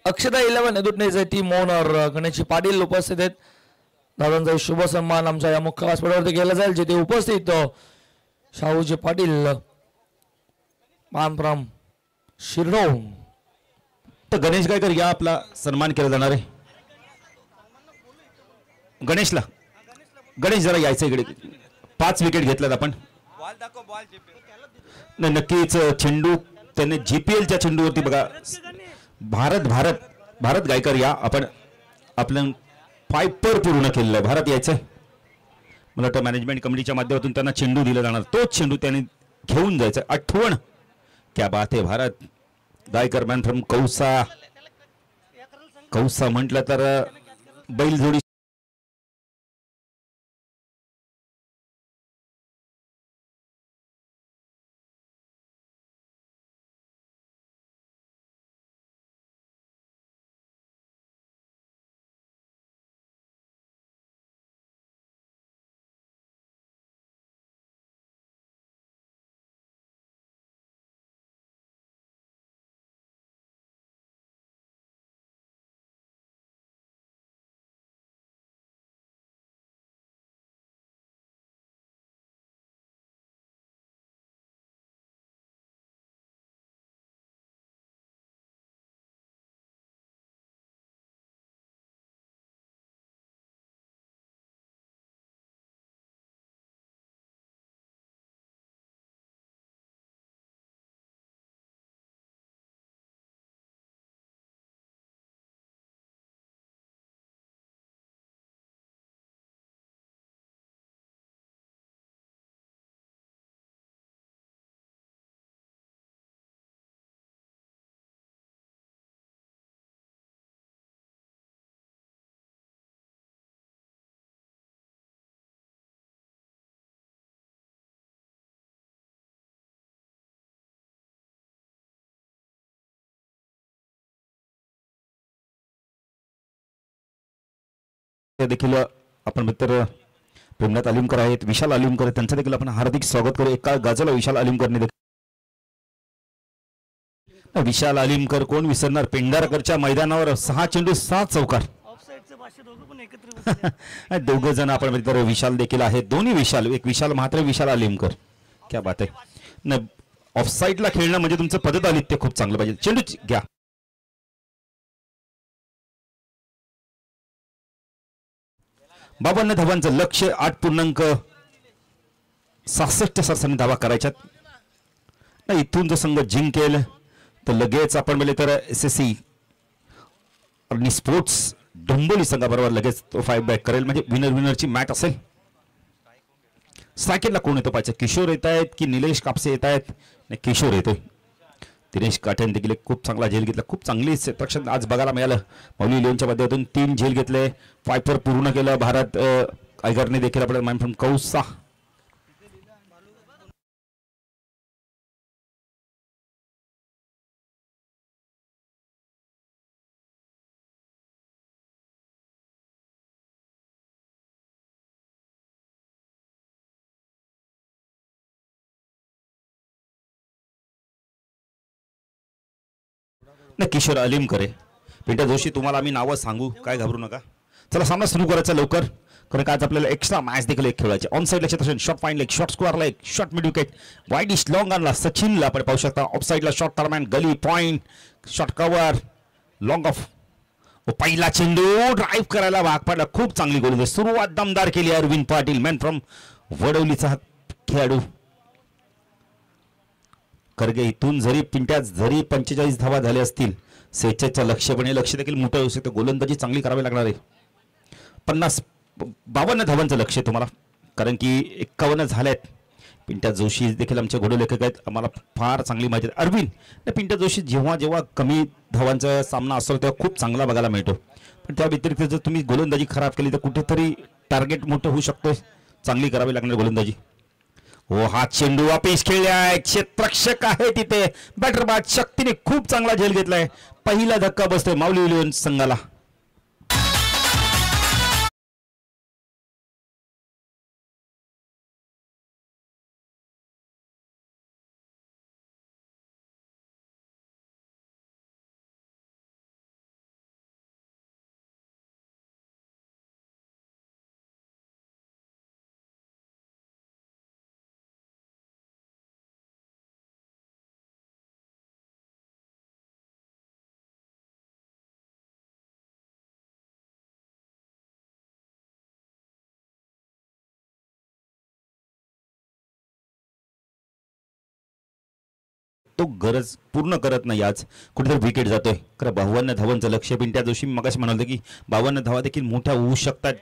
[SPEAKER 1] अक्षता 11 एदुटणेचे टीम ओनर गणेशजी पाटील उपस्थित आहेत. दादांचा शुभ सन्मान आमच्या या मुख्य व्यासपीठावरती केला जाईल, जिथे उपस्थित शाहूजी पाटील मान फ्रॉम शिरडोन.
[SPEAKER 2] तर गणेश गायकर या आपला सन्मान केला जाणार आहे. गणेश जरा यायचं इकडे. 5 विकेट घेतल्यात आपण. नक्कीच चेंडू त्याने GPLच्या चेंडूवरती बघा. भारत गायकर या आपण आपलं फायपर पूर्ण केलेलं आहे. भारत यायचं मला वाटतं मॅनेजमेंट कमिटीच्या माध्यमातून त्यांना चेंडू दिला जाणार. तोच चेंडू त्याने घेऊन जायचं. आठवण क्या बात आहे. भारत गायकर मॅन फ्रॉम कौसा म्हटलं तर बैलजोडी देखील आपण मित्र प्रेमनाथ अलिमकर आहेत, विशाल अलिमकर, त्यांचं देखील आपण हार्दिक स्वागत करू. एका गाजाला विशाल अलिमकरने देखील. विशाल अलिमकर कोण विसरणार. पेंढारकरच्या मैदानावर 6 चेंडू 6 चौकार. दोघ जण आपण मित्र विशाल देखील आहेत. दोन्ही विशाल, एक विशाल म्हात्रे, विशाल अलिमकर. क्या बात आहे. न ऑफसाईडला खेळणं म्हणजे तुमचं पद्धत आली ते खूप चांगलं पाहिजे. चेंडू घ्या. 52 धावांचं लक्ष्य. 8.66 सरसाने धावा करायच्यात. नाही इथून जर संघ जिंकेल तर लगेच आपण म्हणजे तर SSC आणि स्पोर्ट्स डोंबिवली संघाबरोबर लगेच तो 5 बॅक करेल. म्हणजे विनरची मॅच असेल. सायकलला कोण येतो पाहिजे. किशोर येत आहेत की निलेश कापसे येत आहेत. नाही किशोर येतोय. दिनेश काठ्याने देखील खूप चांगला झेल घेतला. खूप चांगली सेक्शन आज बघायला मिळालं. मौली लिओनच्या माध्यमातून 3 झेल घेतले. फायपर पूर्ण केलं. भारत गायकरने देखील आपल्याला मॅन फ्रॉम कौसा. नाही किशोर अलिमकर आहे. पिंट्या जोशी तुम्हाला आम्ही नावं सांगू, काय घाबरू नका. चला सामना सुरू करायचा लवकर, कारण आज आपल्याला एक्स्ट्रा मॅच देखील एक खेळायचे. ऑन साईडला क्षेत्र, शॉर्ट फाईन लेग, शॉर्ट स्क्वेअरला एक, short mid wicket, wide ish long आणला सचिनला आपण पाहू शकता. ऑफ साईडला short third man, gully point, short cover, long off. पहिला चेंडू ड्राईव्ह करायला भाग पडला. खूप चांगली गोलंदाजी सुरुवात दमदार केली अरविंद पाटील, मॅन फ्रॉम वडवलीचा खेळाडू. करगे इथून जरी पिंट्यात जरी 45 धावा झाले असतील, 46च्या लक्ष्य पण हे लक्ष्य देखील मोठं होऊ शकतं. गोलंदाजी चांगली करावी लागणार आहे. 52 धावांचं लक्ष्य तुम्हाला, कारण की 51 झाल्यात. पिंट्या जोशी देखील आमचे घोडलेखक आहेत, आम्हाला फार चांगली माहिती आहे. अरविंद पिंट्या जोशी जेव्हा जेव्हा कमी धावांचा सामना असतो तेव्हा खूप चांगला बघायला मिळतो. पण त्या व्यतिरिक्त जर तुम्ही गोलंदाजी खराब केली तर कुठेतरी टार्गेट मोठं होऊ शकतोय. चांगली करावी लागणार गोलंदाजी. हो, हा चेंडू वापिस खेळलाय, क्षेत्ररक्षक आहे तिथे. बॅटर बाद शक्तीने खूप चांगला झेल घेतलाय. पहिला धक्का बसतोय माऊली विलियम्स संघाला. तो गरज पूर्ण करत नाही. आज कुठेतरी विकेट जातोय. खरं 52 धावांचं लक्ष्य. पिंट्या जोशी मगाशी म्हणाल की 52 धावा देखील मोठ्या होऊ शकतात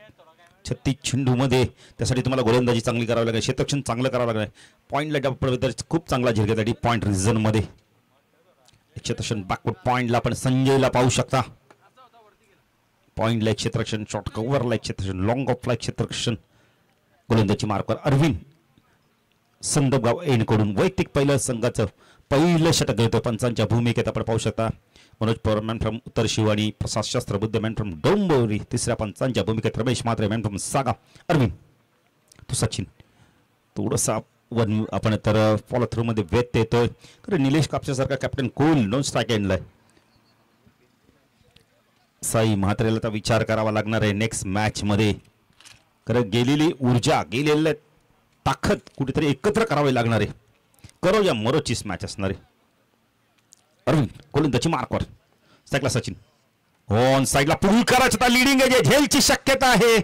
[SPEAKER 2] 36 चेंडूमध्ये. त्यासाठी तुम्हाला गोलंदाजी चांगली करावी लागेल, क्षेत्ररक्षण चांगलं करावं लागेल. पॉईंटला डबल खूप चांगला झेल घेतला डीप पॉईंट रिझनमध्ये. क्षेत्ररक्षण बॅकवर्ड पॉईंटला आपण संजयला पाहू शकता. पॉईंटला एक क्षेत्ररक्षण, शॉर्ट कव्हरला एक क्षेत्ररक्षण, लॉंग ऑफला एक क्षेत्ररक्षण. गोलंदाजी मार्कवर अरविंद संदपगाव एनकडून वैयक्तिक पहिलं संघाचं पहिलं षटक घेतोय. पंचांच्या भूमिकेत आपण पाहू शकता. मनोज पवार मॅन फ्रॉम उत्तर शिवानी, प्रसाद शास्त्र बुद्ध मॅन फ्रॉम डोंबिवली. तिसऱ्या पंचांच्या भूमिकेत रमेश म्हात्रे मॅन फ्रॉम सागा. अरविंद तो सचिन थोडंसा वन आपण तर फॉलो थ्रू मध्ये व्यत येतोय. तर निलेश कापसेसारखा कॅप्टन कूल नॉन स्ट्राईक एंडला. साई म्हात्रेला तर विचार करावा लागणार आहे नेक्स्ट मॅच मध्ये. कारण गेलेली ऊर्जा, गेलेले ताकद कुठेतरी एकत्र करावी लागणार आहे. करो या मरोचीच मॅच असणार आहे. अरविंद गोलंदाजी मार्कवर साईडला सचिन. ऑन साईडला पुढील करायचं लिडिंग आहे, झेलची शक्यता आहे.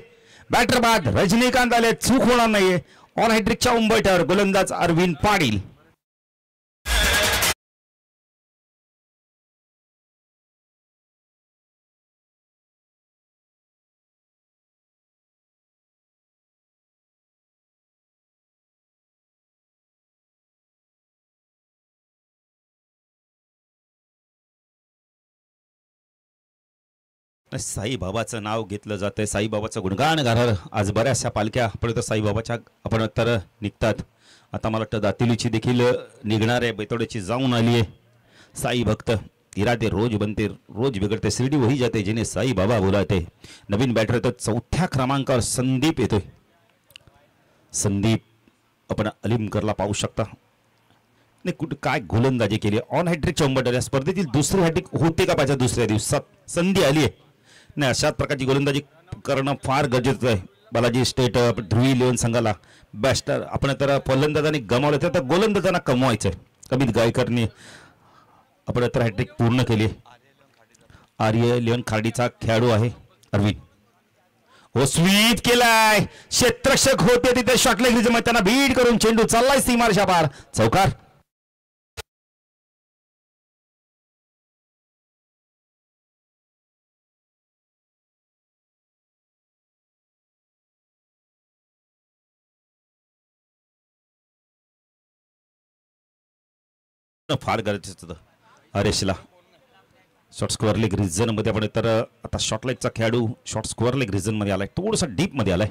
[SPEAKER 2] बॅटर बाद रजनीकांत आले, चूक होणार नाहीये. ऑन हॅट्रिकच्या उंबरठ्यावर गोलंदाज अरविंद पाटील. साईबाबाचं नाव घेतलं जातंय, साईबाबाचं गुणगान गाणार आज बऱ्याचशा पालख्या पर्यंत साईबाबाच्या आपण तर निघतात. आता मला वाटतं दातिलीची देखील निघणार आहे, बैतोड्याची जाऊन आली आहे. साई भक्त इरादे रोज बनते रोज बिघडते, शिर्डी वही जाते जिने साई बाबा बोलाते. नवीन बॅटर तर चौथ्या क्रमांकावर संदीप येतोय. संदीप आपण अलिमकरला पाहू शकता. नाही कुठे काय गोलंदाजी केली. ऑन हॅट्रिकच्या उंबरठ्यावर या स्पर्धेतील दुसरी हॅट्रिक होते का पाहिजे दुसऱ्या दिवसात संधी आली आहे. नाही अशाच प्रकारची गोलंदाजी करणं फार गरजेचं आहे. बालाजी स्टेट ध्रुवी इलेव्हन संघाला बॅस्टर आपण तर फलंदाजांनी गमावलं तर गोलंदाजांना कमवायचं. कमीत गायकरने आपण तर हॅट्रिक पूर्ण केली. आर्य इलेव्हन खार्डीचा खेळाडू आहे अरविंद. हो स्वीप केलाय, क्षेत्ररक्षक होते तिथे शॉटलेग रिजमध्ये त्यांना बीट करून चेंडू चाललाय सीमारेषा पार. चौकार. फार गरजेचं होतं अरेशला. शॉर्ट स्क्वेअर लेग रिझन मध्ये आपण तर आता शॉर्ट लेगचा खेळाडू शॉर्ट स्क्वेअर लेग रिझन मध्ये आलाय, थोडासा डीप मध्ये आलाय.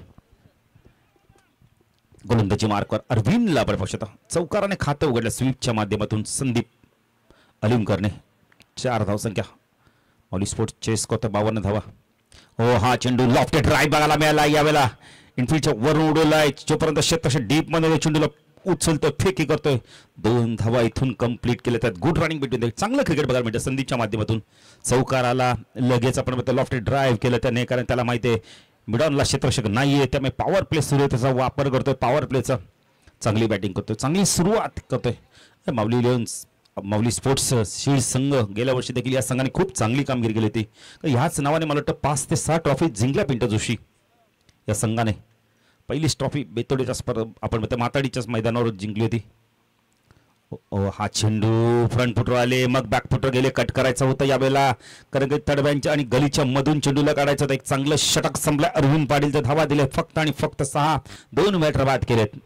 [SPEAKER 2] गोलंदाजी मार्कवर अरविंदला आपण पाहू शकता. चौकाराने खातं उघडलं स्वीपच्या माध्यमातून संदीप अलिमकरने. 4 धावसंख्या. मौली स्पोर्ट्स चेस करतो 52 धावा. हो हा चेंडू लॉफ्टेड ड्राईव्ह बघायला मिळाला यावेळेला. इनफिल्डच्या वरून उडवलाय जोपर्यंत क्षेत्र डीप मध्ये चेंडूला उचलतोय फेकी करतोय. 2 धावा इथून कंप्लीट केले त्यात गुड रनिंग बिटवीन. चांगलं क्रिकेट बघायला मिळतं संदीपच्या माध्यमातून. चौकाराला लगेच आपण लॉफ्टेड ड्राईव्ह केलं त्याने, कारण त्याला माहिती आहे मिडॉनला क्षेत्ररक्षक नाहीये, त्यामुळे पॉवर प्ले सुरू आहे त्याचा वापर करतोय. पॉवर प्लेचा चांगली बॅटिंग करतोय, चांगली सुरुवात करतोय. माऊली इलेव्हन्स माऊली स्पोर्ट्स शील्ड संघ गेल्या वर्षी देखील या संघाने खूप चांगली कामगिरी केली होती. ह्याच नावाने मला वाटतं 5 ते 6 ट्रॉफी जिंकल्या पिंट्या जोशी या संघाने. पहिलीच ट्रॉफी बेतोडीच्या स्पर्धा आपण माताडीच्याच मैदानावर जिंकली होती. हा चेंडू फ्रंट फुटर आले, मग बॅक फुटर गेले. कट करायचं होतं यावेळेला, कारण की तडब्यांच्या आणि गलीच्या मधून चेंडूला काढायचं होतं. एक चांगलं षटक संपलं. अरविंद पाटीलचे धावा दिले फक्त आणि फक्त 6. 2 बॅटर बाद केलेत.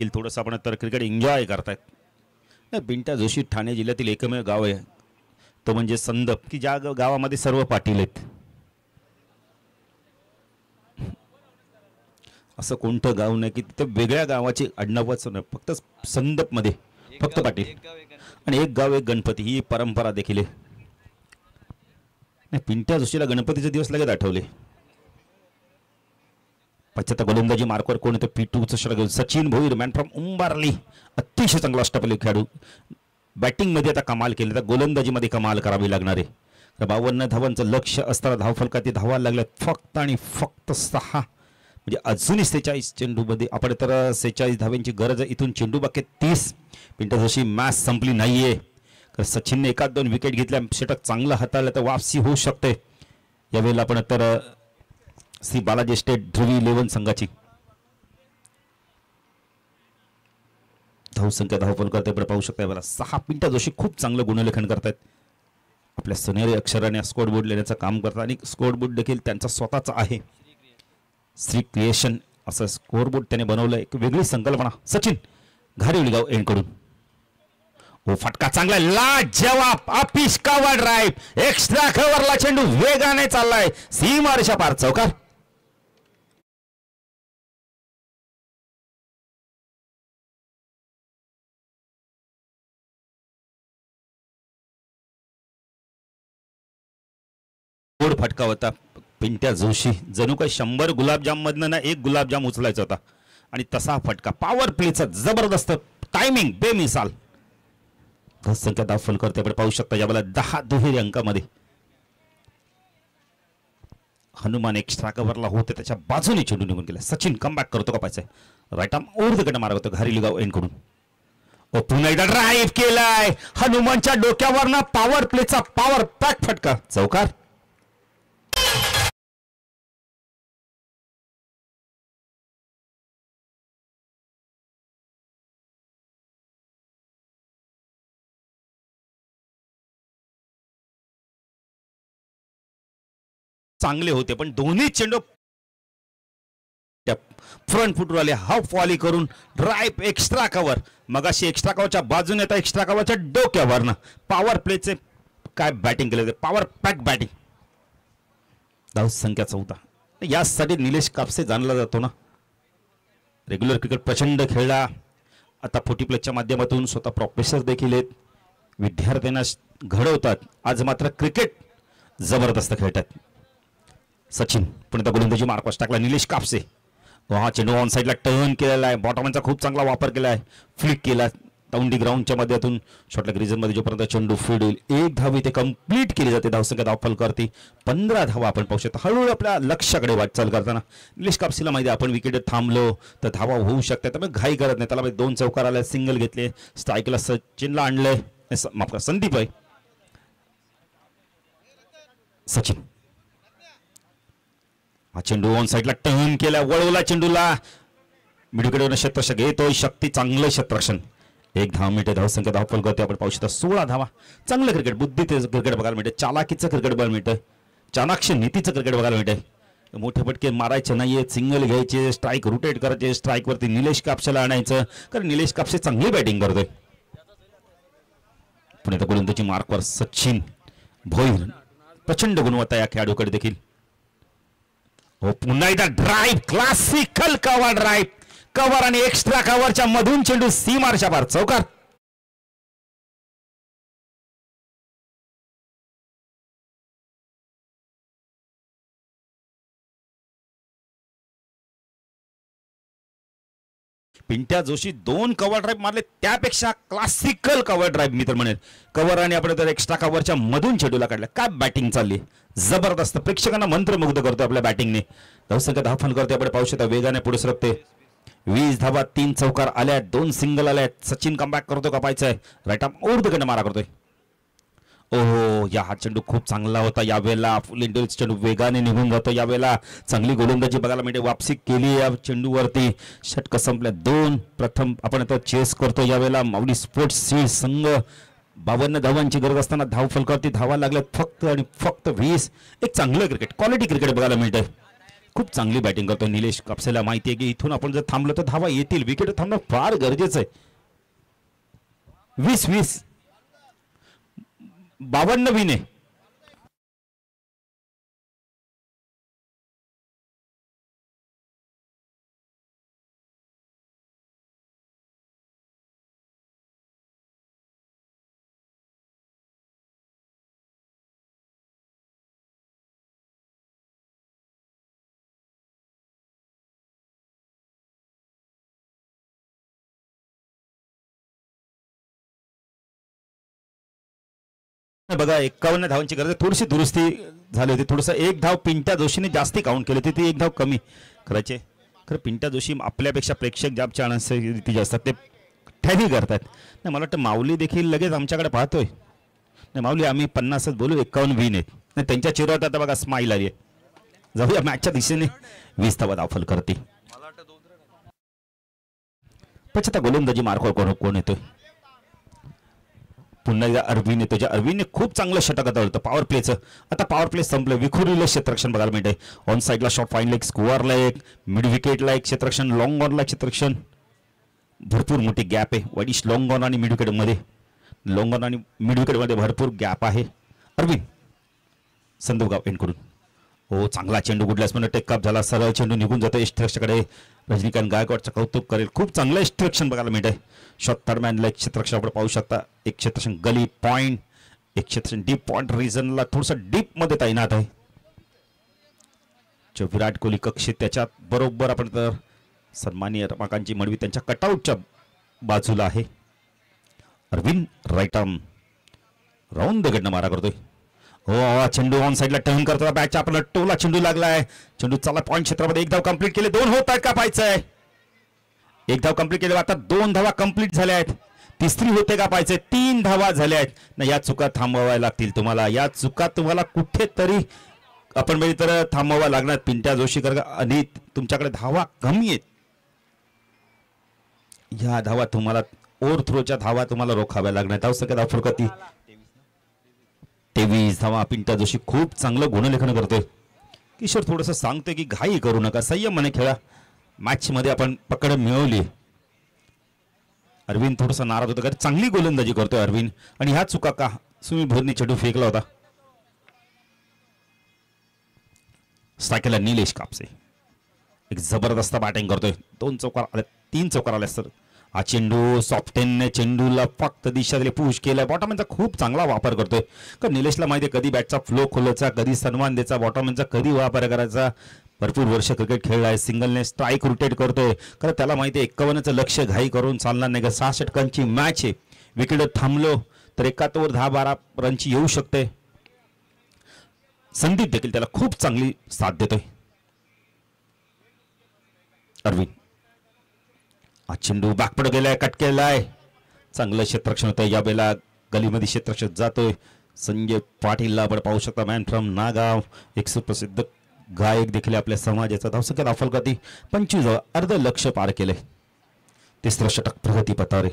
[SPEAKER 2] थोडंसं आपण तर क्रिकेट एन्जॉय करतायत. पिंट्या जोशी ठाणे जिल्ह्यातील एकमेव गाव आहे तो म्हणजे संदप, की ज्या गावामध्ये सर्व पाटील आहेत. असं कोणतं गाव नाही की तिथं वेगळ्या गावाची आडनावच नाही, फक्त संदपमध्ये फक्त पाटील आणि एक गाव एक गणपती, ही परंपरा देखील आहे. पिंट्या जोशीला गणपतीचे दिवस लगेच आठवले. पश्चात गोलंदाजी मार्कवर कोण येतो, P2चं षटक घेऊन सचिन भोईर, मॅन फ्रॉम उंबारली, अतिशय चांगला अष्टपैलू खेळाडू. बॅटिंगमध्ये आता कमाल केली, तर गोलंदाजीमध्ये कमाल करावी लागणार आहे. 52 धावांचं लक्ष असताना धावफलकात धावा लागल्यात फक्त आणि फक्त 6, म्हणजे अजूनही 46 चेंडूमध्ये आपण तर 46 धाव्यांची गरज आहे. इथून चेंडू बाकी 30. पिंट्या जोशी मॅच संपली नाहीये, तर सचिनने 1-2 विकेट घेतल्या, षटक चांगलं हाताळलं तर वापसी होऊ शकते. यावेळेला आपण तर श्री बालाजी स्टेट ध्रुवी 11 संघाची धावसंख्या धावफलकात आपण पाहू शकता. यावेळेला 6. पिंट्या जोशी खूप चांगलं गुणलेखन करतायत, आपल्या सोनेरी अक्षराने स्कोअर बोर्ड लिहिण्याचं काम करतात आणि स्कोअर बोर्ड देखील त्यांचा स्वतःचा आहे. श्री क्रिएशन असं स्कोअर बोर्ड त्याने बनवलं, एक वेगळी संकल्पना. सचिन घारिवलीगाव एंडकडून फटका चांगला, लाजवाब अपिश कव्हर ड्राईव्ह, एक्स्ट्रा कव्हरला चेंडू वेगाने चाललाय, सीमारेषा पार, चौकार. फटका होता. पिंट्या जोशी जणू काही 100 गुलाबजाम मधनं ना एक गुलाबजाम उचलायचा होता आणि तसा फटका. पॉवर प्लेचा जबरदस्त टायमिंग बेमिसाल. संख्या दाखल करते आपण पाहू शकता. यावेळेला 10 दुहेरी अंकामध्ये हनुमान एक्स्ट्रा कव्हरला होते, त्याच्या बाजूने चेंडू निघून गेला. सचिन कमबॅक करतो का पाहिजे, राईट आर्म ऊर्ध्वकडे मारा होतो घारिवलीगाव एंडकडून. पुन्हा एकदा ड्राईव्ह केलाय हनुमानच्या डोक्यावरनं, पॉवर प्लेचा पॉवर पॅक फटका, चौकार. चांगले होते पण दोन्ही चेंडू फ्रंट फुटवर आले, हाफ वॉली करून ड्राईव्ह एक्स्ट्रा कव्हर. मगाशी एक्स्ट्रा कव्हरच्या बाजूने येतात, एक्स्ट्रा कव्हरच्या डोक्यावरनं पॉवर प्लेचे काय बॅटिंग केले, पॉवर पॅक बॅटिंग. धावसंख्या 14. यासाठी निलेश कापसे जाणला जातो ना, रेग्युलर क्रिकेट प्रचंड खेळला, आता 40 प्लसच्या माध्यमातून स्वतः प्रोफेसर देखील आहेत, विद्यार्थ्यांना घडवतात. आज मात्र क्रिकेट जबरदस्त खेळतात. सचिन पुन्हा गोलंदाजी मार्कवर टाकला, निलेश कापसे हा चेंडू ऑन साईडला टर्न केलेला आहे, बॉटमचा खूप चांगला वापर केला आहे, फ्लिक केला डाऊंडी ग्राउंडच्या मध्यातून शॉर्टलेग रिजनमध्ये जोपर्यंत चेंडू फीड होईल 1 धाव इथे कंप्लीट केली जाते. धावसंख्या धावफल करते 15 धावा आपण पाहू शकतो. हळूहळू आपल्या लक्ष्याकडे वाटचाल करताना निलेश कापसेला माहिती आहे आपण विकेट थांबलो तर धावा होऊ शकतात, त्यामुळे घाई करत नाही. त्याला 2 चौकार आले, सिंगल घेतले, स्ट्राईकला सचिनला आणलंय, माफ करा संदीप आहे. सचिन हा चेंडू ऑन साईडला टर्न केला, वळवला चेंडूला, मिडविकेटवरून क्षेत्ररक्षक येतोय, शक्ती चांगलं क्षेत्ररक्षण. 1 धाव मिळते. धावसंख्या धावफल करते आपण पाहू शकता 16 धावा. चांगलं क्रिकेट, बुद्धीचं क्रिकेट बघायला मिळते, चालाकीचं क्रिकेट बघायला मिळतंय, चाणाक्ष नीतीचं क्रिकेट बघायला मिळतंय. मोठे फटके मारायचे नाहीये, सिंगल घ्यायचे, स्ट्राईक रोटेट करायचे, स्ट्राईक वरती निलेश कापसेला आणायचं, कारण निलेश कापसे चांगली बॅटिंग करतोय. पुणे गोलंदाजी मार्कवर सचिन भोईर, प्रचंड गुणवत्ता या खेळाडूकडे देखील. पुन्हा एकदा drive, classical cover drive, cover आणि एक्स्ट्रा कव्हरच्या मधून चेंडू सीमारेषा पार, चौकार. पिंट्या जोशी 2 कव्हर ड्राईव्ह मारले, त्यापेक्षा क्लासिकल कव्हर ड्राईव्ह मी तर म्हणेल. कव्हर आणि आपण तर एक्स्ट्रा कव्हरच्या मधून चेंडूला काढला. काय बॅटिंग चालली, जबरदस्त, प्रेक्षकांना मंत्रमुग्ध करतो आपल्या बॅटिंगने. धावसंख्या धावफल करते आपण पाहू शकता, वेगाने पुढे सरकते. 20 धावा, 3 चौकार आल्या, 2 सिंगल आल्या. सचिन कमबॅक करतो का पाहायचंय, राईट आर्म ऊर्ध्वकडे मारा करतोय. ओहो, या हा चेंडू खूप चांगला होता. यावेळेला फुल इंटेलिजन्स चेंडू वेगाने निघून जातो. यावेळेला चांगली गोलंदाजी बघायला मिळते, वापसी केली या चेंडूवरती. षटक संपल्या 2. प्रथम आपण आता चेस करतो. यावेळेला माऊली स्पोर्ट्स सीड संघ 52 धावांची गरज असताना धावफल करते, धावा लागल्यात फक्त आणि फक्त 20. एक चांगलं क्रिकेट, क्वालिटी क्रिकेट बघायला मिळतंय. खूप चांगली बॅटिंग करतो निलेश कापसेला माहिती आहे की इथून आपण जर थांबलो तर धावा येतील, विकेट थांबणं फार गरजेचं आहे. 20-20 52 विने. बघा 51 धावांची गरज आहे. थोडीशी दुरुस्ती झाली होती, थोडंसं एक धाव पिंट्या जोशीने जास्ती काउंट केली होती, ती एक धाव कमी करायचे. खरं पिंट्या जोशी आपल्यापेक्षा प्रेक्षक ज्या चान्स असतात ते ठेवी करतात. नाही मला वाटतं माऊली देखील लगेच आमच्याकडे पाहतोय. नाही माऊली आम्ही 50च बोलू, 51 विन आहेत. नाही त्यांच्या चेहऱ्यावर आता बघा स्माईल आली आहे. जाऊया मॅचच्या दिशेने. 20 धावा दाखल करते. पछता गोलंदाजी मार्कवर कोण येतोय? पुन्हा एकदा अरविंद येतो. ज्या अरविंदने खूप चांगलं षटक आता होतं पॉवर प्लेचं. आता पॉवर प्ले संपलं, विखुरलेलं क्षेत्ररक्षण बघायला मिळतंय. ऑन साईडला शॉट, फाईन लेग, स्कोअरला एक, मिड विकेटला एक क्षेत्ररक्षण, लॉंग ऑनला क्षेत्ररक्षण. भरपूर मोठी गॅप आहे वाईडिश लॉंग ऑन आणि मिड विकेटमध्ये. लॉंग ऑन आणि मिड विकेटमध्ये भरपूर गॅप आहे. अरविंद संदूगाव एंड करून. हो चांगला चेंडू, गुडलास म्हणून टेकअप झाला, सरळ चेंडू निघून जातो यष्टीरक्षकाकडे. रजनीकांत गायकवाडचं कौतुक करेल. खूप चांगलं यष्टीरक्षण बघायला मिळत आहे. शॉट थर्डमॅनला एक क्षेत्ररक्षण आपण पाहू शकता. एक क्षेत्ररक्षण गली पॉईंट, एक क्षेत्ररक्षण डीप पॉईंट रिजनला थोडंसं डीप मध्ये तैनात आहे. जो विराट कोहली कक्षेत त्याच्या बरोबर आपण तर सन्माननीय रमाकांतजी मडवी त्यांच्या कटआउटच्या बाजूला आहे. Arvind right arm round the गडनं मारा करतोय. हो चेंडू ऑन साईडला टर्न करतो, बॅटच्या आपला टोला चेंडू लागलाय. चेंडू चला पॉईंट क्षेत्रामध्ये. एक धाव कंप्लीट केले, 2 होत आहेत का पाहायचंय. एक धाव कंप्लीट केले, आता 2 धावा कंप्लीट झाल्या आहेत. तिसरी होते का पाहायचंय. 3 धावा झाल्या आहेत. ना या चुका थांबवाव्या लागतील तुम्हाला. या चुका तुम्हाला कुठेतरी आपण म्हणजे तर थांबवाव्या लागणार. पिंट्या जोशीकर आणि तुमच्याकडे धावा कमी आहेत. या धावा तुम्हाला ओव्हर थ्रोच्या धावा तुम्हाला रोखाव्या लागणार. धाव संख्या धाव फुरकती 23 धावा. पिंट्या जोशी खूप चांगलं गुणलेखन करतोय. किशोर थोडंसं सांगतोय की घाई करू नका, संयमाने खेळा. मॅच मध्ये आपण पकड मिळवली. अरविंद थोडंसं नाराज होतं कारण चांगली गोलंदाजी करतोय अरविंद. आणि ह्या चुका का सुनील भोरने चेंडू फेकला होता. स्ट्रायकरला निलेश कापसे एक जबरदस्त बॅटिंग करतोय. 2 चौकार आले, 3 चौकार आले सर. हा चेंडू सॉफ्टेनने चेंडूला फक्त दिशा दिली, पुश केलाय. बॉटमॅनचा खूप चांगला वापर करतोय. कारण निलेशला माहिती आहे कधी बॅटचा फ्लो खोलायचा, कधी सन्मान द्यायचा, बॉटमॅनचा कधी वापर करायचा. भरपूर वर्ष क्रिकेट खेळला आहे. सिंगलने स्ट्राईक रोटेट करतोय. कारण त्याला माहिती आहे 51चं लक्ष घाई करून चालणार नाही. 6 षटकांची मॅच आहे. विकेट थांबलो तर एकातवर 10-12 रनची येऊ शकते. संदीप देखील त्याला खूप चांगली साथ देतोय. अरविंद हा चेंडू बॅकपड गेलाय, कट केलाय. चांगलं क्षेत्ररक्षण होतं. या वेळेला गलीमध्ये क्षेत्ररक्षक जातोय. संजय पाटीलला आपण पाहू शकता, मॅन फ्रॉम नागाव, एक सुप्रसिद्ध गायक देखील आपल्या समाजाचा. धावसंख्या दाखल करते 25, अर्ध लक्ष पार केले. तिसरं षटक प्रगती पथारे.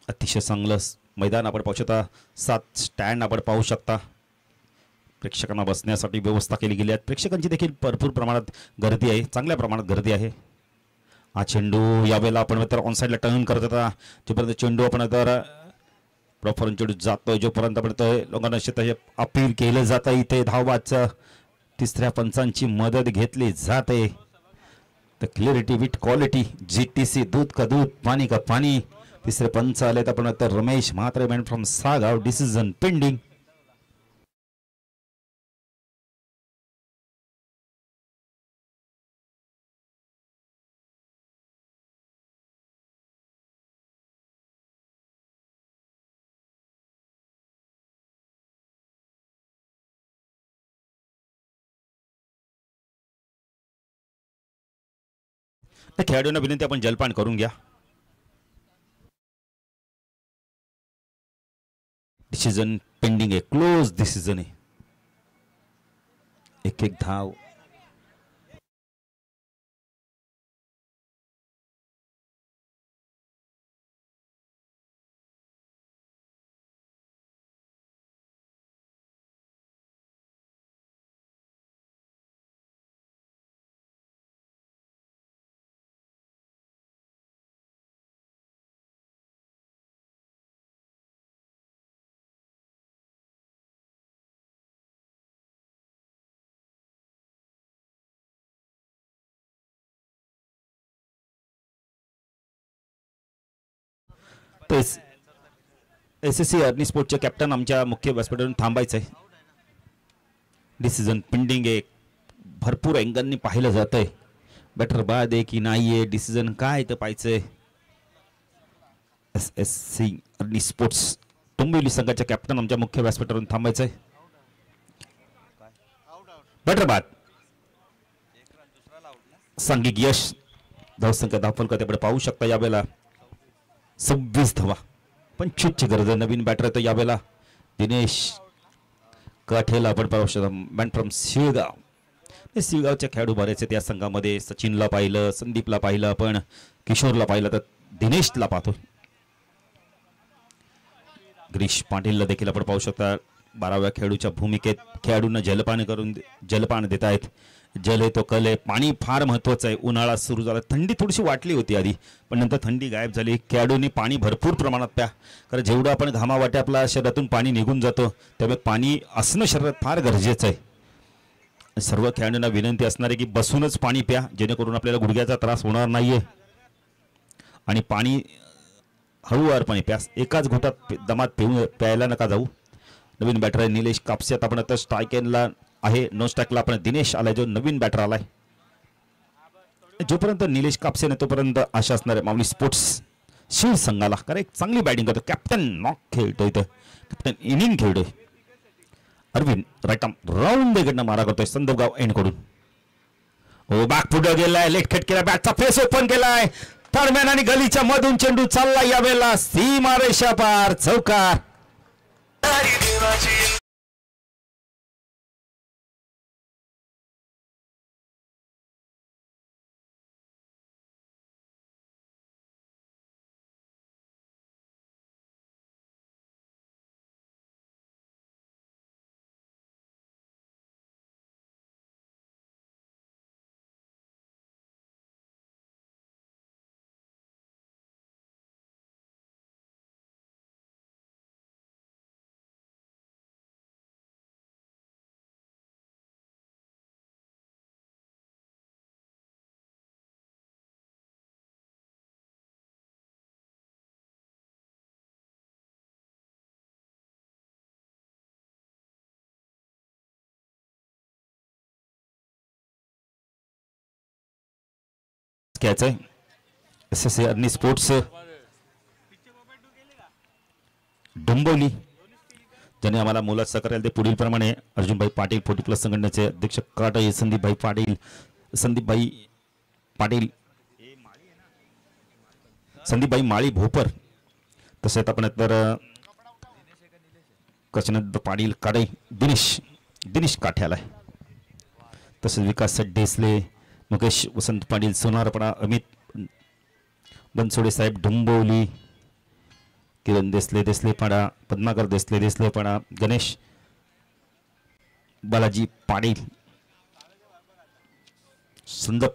[SPEAKER 2] अतिशय चांगलं मैदान आपण पाहू शकता. 7 स्टँड आपण पाहू शकता. प्रेक्षकांना बसण्यासाठी व्यवस्था केली गेली आहे. प्रेक्षकांची देखील भरपूर प्रमाणात गर्दी आहे, चांगल्या प्रमाणात गर्दी आहे. हा चेंडू यावेळेला आपण तर ऑन साईडला टर्न करत होता. जोपर्यंत चेंडू आपण तर प्रॉपर चेंडू जातोय, जोपर्यंत आपण लोकांना अपील केलं जातं. इथे धावबादचं तिसऱ्या पंचांची मदत घेतली जाते. तर क्लिअरिटी विथ क्वालिटी, GTC दूध का दूध, पाणी का पाणी. तिसरे पंच आलेत आपण तर Ramesh Mhatre, man from Sagaon. Decision pending. तर खेळाडूंना विनंती आपण जलपान करून घ्या. डिसिजन पेंडिंग आहे, क्लोज डिसिजन आहे. एक धाव. फक्त SSC अर्नी स्पोर्टचे कॅप्टन आमच्या मुख्य व्यासपीठावरून थांबायचं आहे. डिसिजन पेंडिंग आहे. भरपूर अँगलनी पाहिलं जात आहे. बॅटर बाद आहे की नाही आहे, डिसिजन काय तर पाहायचंय. SSC अर्नी स्पोर्ट्स डोंबिवली संघाच्या कॅप्टन आमच्या मुख्य व्यासपीठावरून थांबायचंय. बॅटर बाद. सांघिक यश. धावसंख्या धावफल त्याकडे पाहू शकता यावेळेला 26 धावा. 25ची गरज आहे. नवीन बॅटर येतो यावेळेला दिनेश काठेला आपण पाहू शकता. Man from शिळगाव. शिळगावच्या खेळाडू बरेच आहेत या संघामध्ये. सचिनला पाहिलं, संदीपला पाहिलं, आपण किशोरला पाहिलं, तर दिनेशला पाहतो. गिरीश पाटीलला देखील आपण पाहू शकता 12व्या खेळाडूच्या भूमिकेत. खेळाडूंना जलपान देत आहेत. जल आहे तो कल आहे. पाणी फार महत्वाचं आहे. उन्हाळा सुरू झाला, थंडी थोडीशी वाटली होती आधी, पण नंतर थंडी गायब झाली. खेळाडूंनी पाणी भरपूर प्रमाणात प्या, कारण जेवढं आपण घामावाटे आपल्या शरीरातून पाणी निघून जातो, त्यामुळे पाणी असणं शरीरात फार गरजेचं आहे. सर्व खेळाडूंना विनंती असणार आहे की बसूनच पाणी प्या, जेणेकरून आपल्याला गुडघ्याचा त्रास होणार नाहीये. आणि पाणी हळूवारपणे प्या, एकाच घोटात दमात प्यायला नका जाऊ. नवीन बॅटर आहे निलेश कापसे. आपण आता स्ट्राईक एंडला आहे. नो स्ट्राईकला आपण दिनेश आलाय, जो नवीन बॅटर आलाय. जोपर्यंत निलेश कापसे नाही तोपर्यंत आशा असणार आहे माऊली स्पोर्ट्स शिव संघाला, कारण एक चांगली बॅटिंग करतो. कॅप्टन नॉक खेळतोय, इथं कॅप्टन इनिंग खेळतोय. अरविंद राईट आर्म राऊंड इकडनं मारा करतोय संदोगाव एंड कडून. हो, बॅक पुढे गेलाय, लेट खेट केला, बॅटचा फेस ओपन केलाय. थर्डमॅन आणि गलीच्या मधून चेंडू चालला यावेळेला सीमा रेषा पार, चौकार. SSC अर्नी स्पोर्ट्स डोंबिवली ज्याने आम्हाला मोलात सहकार्य दिले. पुढील प्रमाणे अर्जुनभाई पाटील 40+ संघटनेचे अध्यक्ष काटे, संदीपभाई माळी भोपर, तसेच आपण तर कृष्णद पाटील काटे, दिनेश काठ्याला, तसेच विकास देसले, मुकेश वसंत पाटील सोनारपडा, अमित बनसोडे साहेब डोंबिवली, किरण देसलेपाडा, पद्माकर देसलेपाडा, गणेश बालाजी पाटील, संदप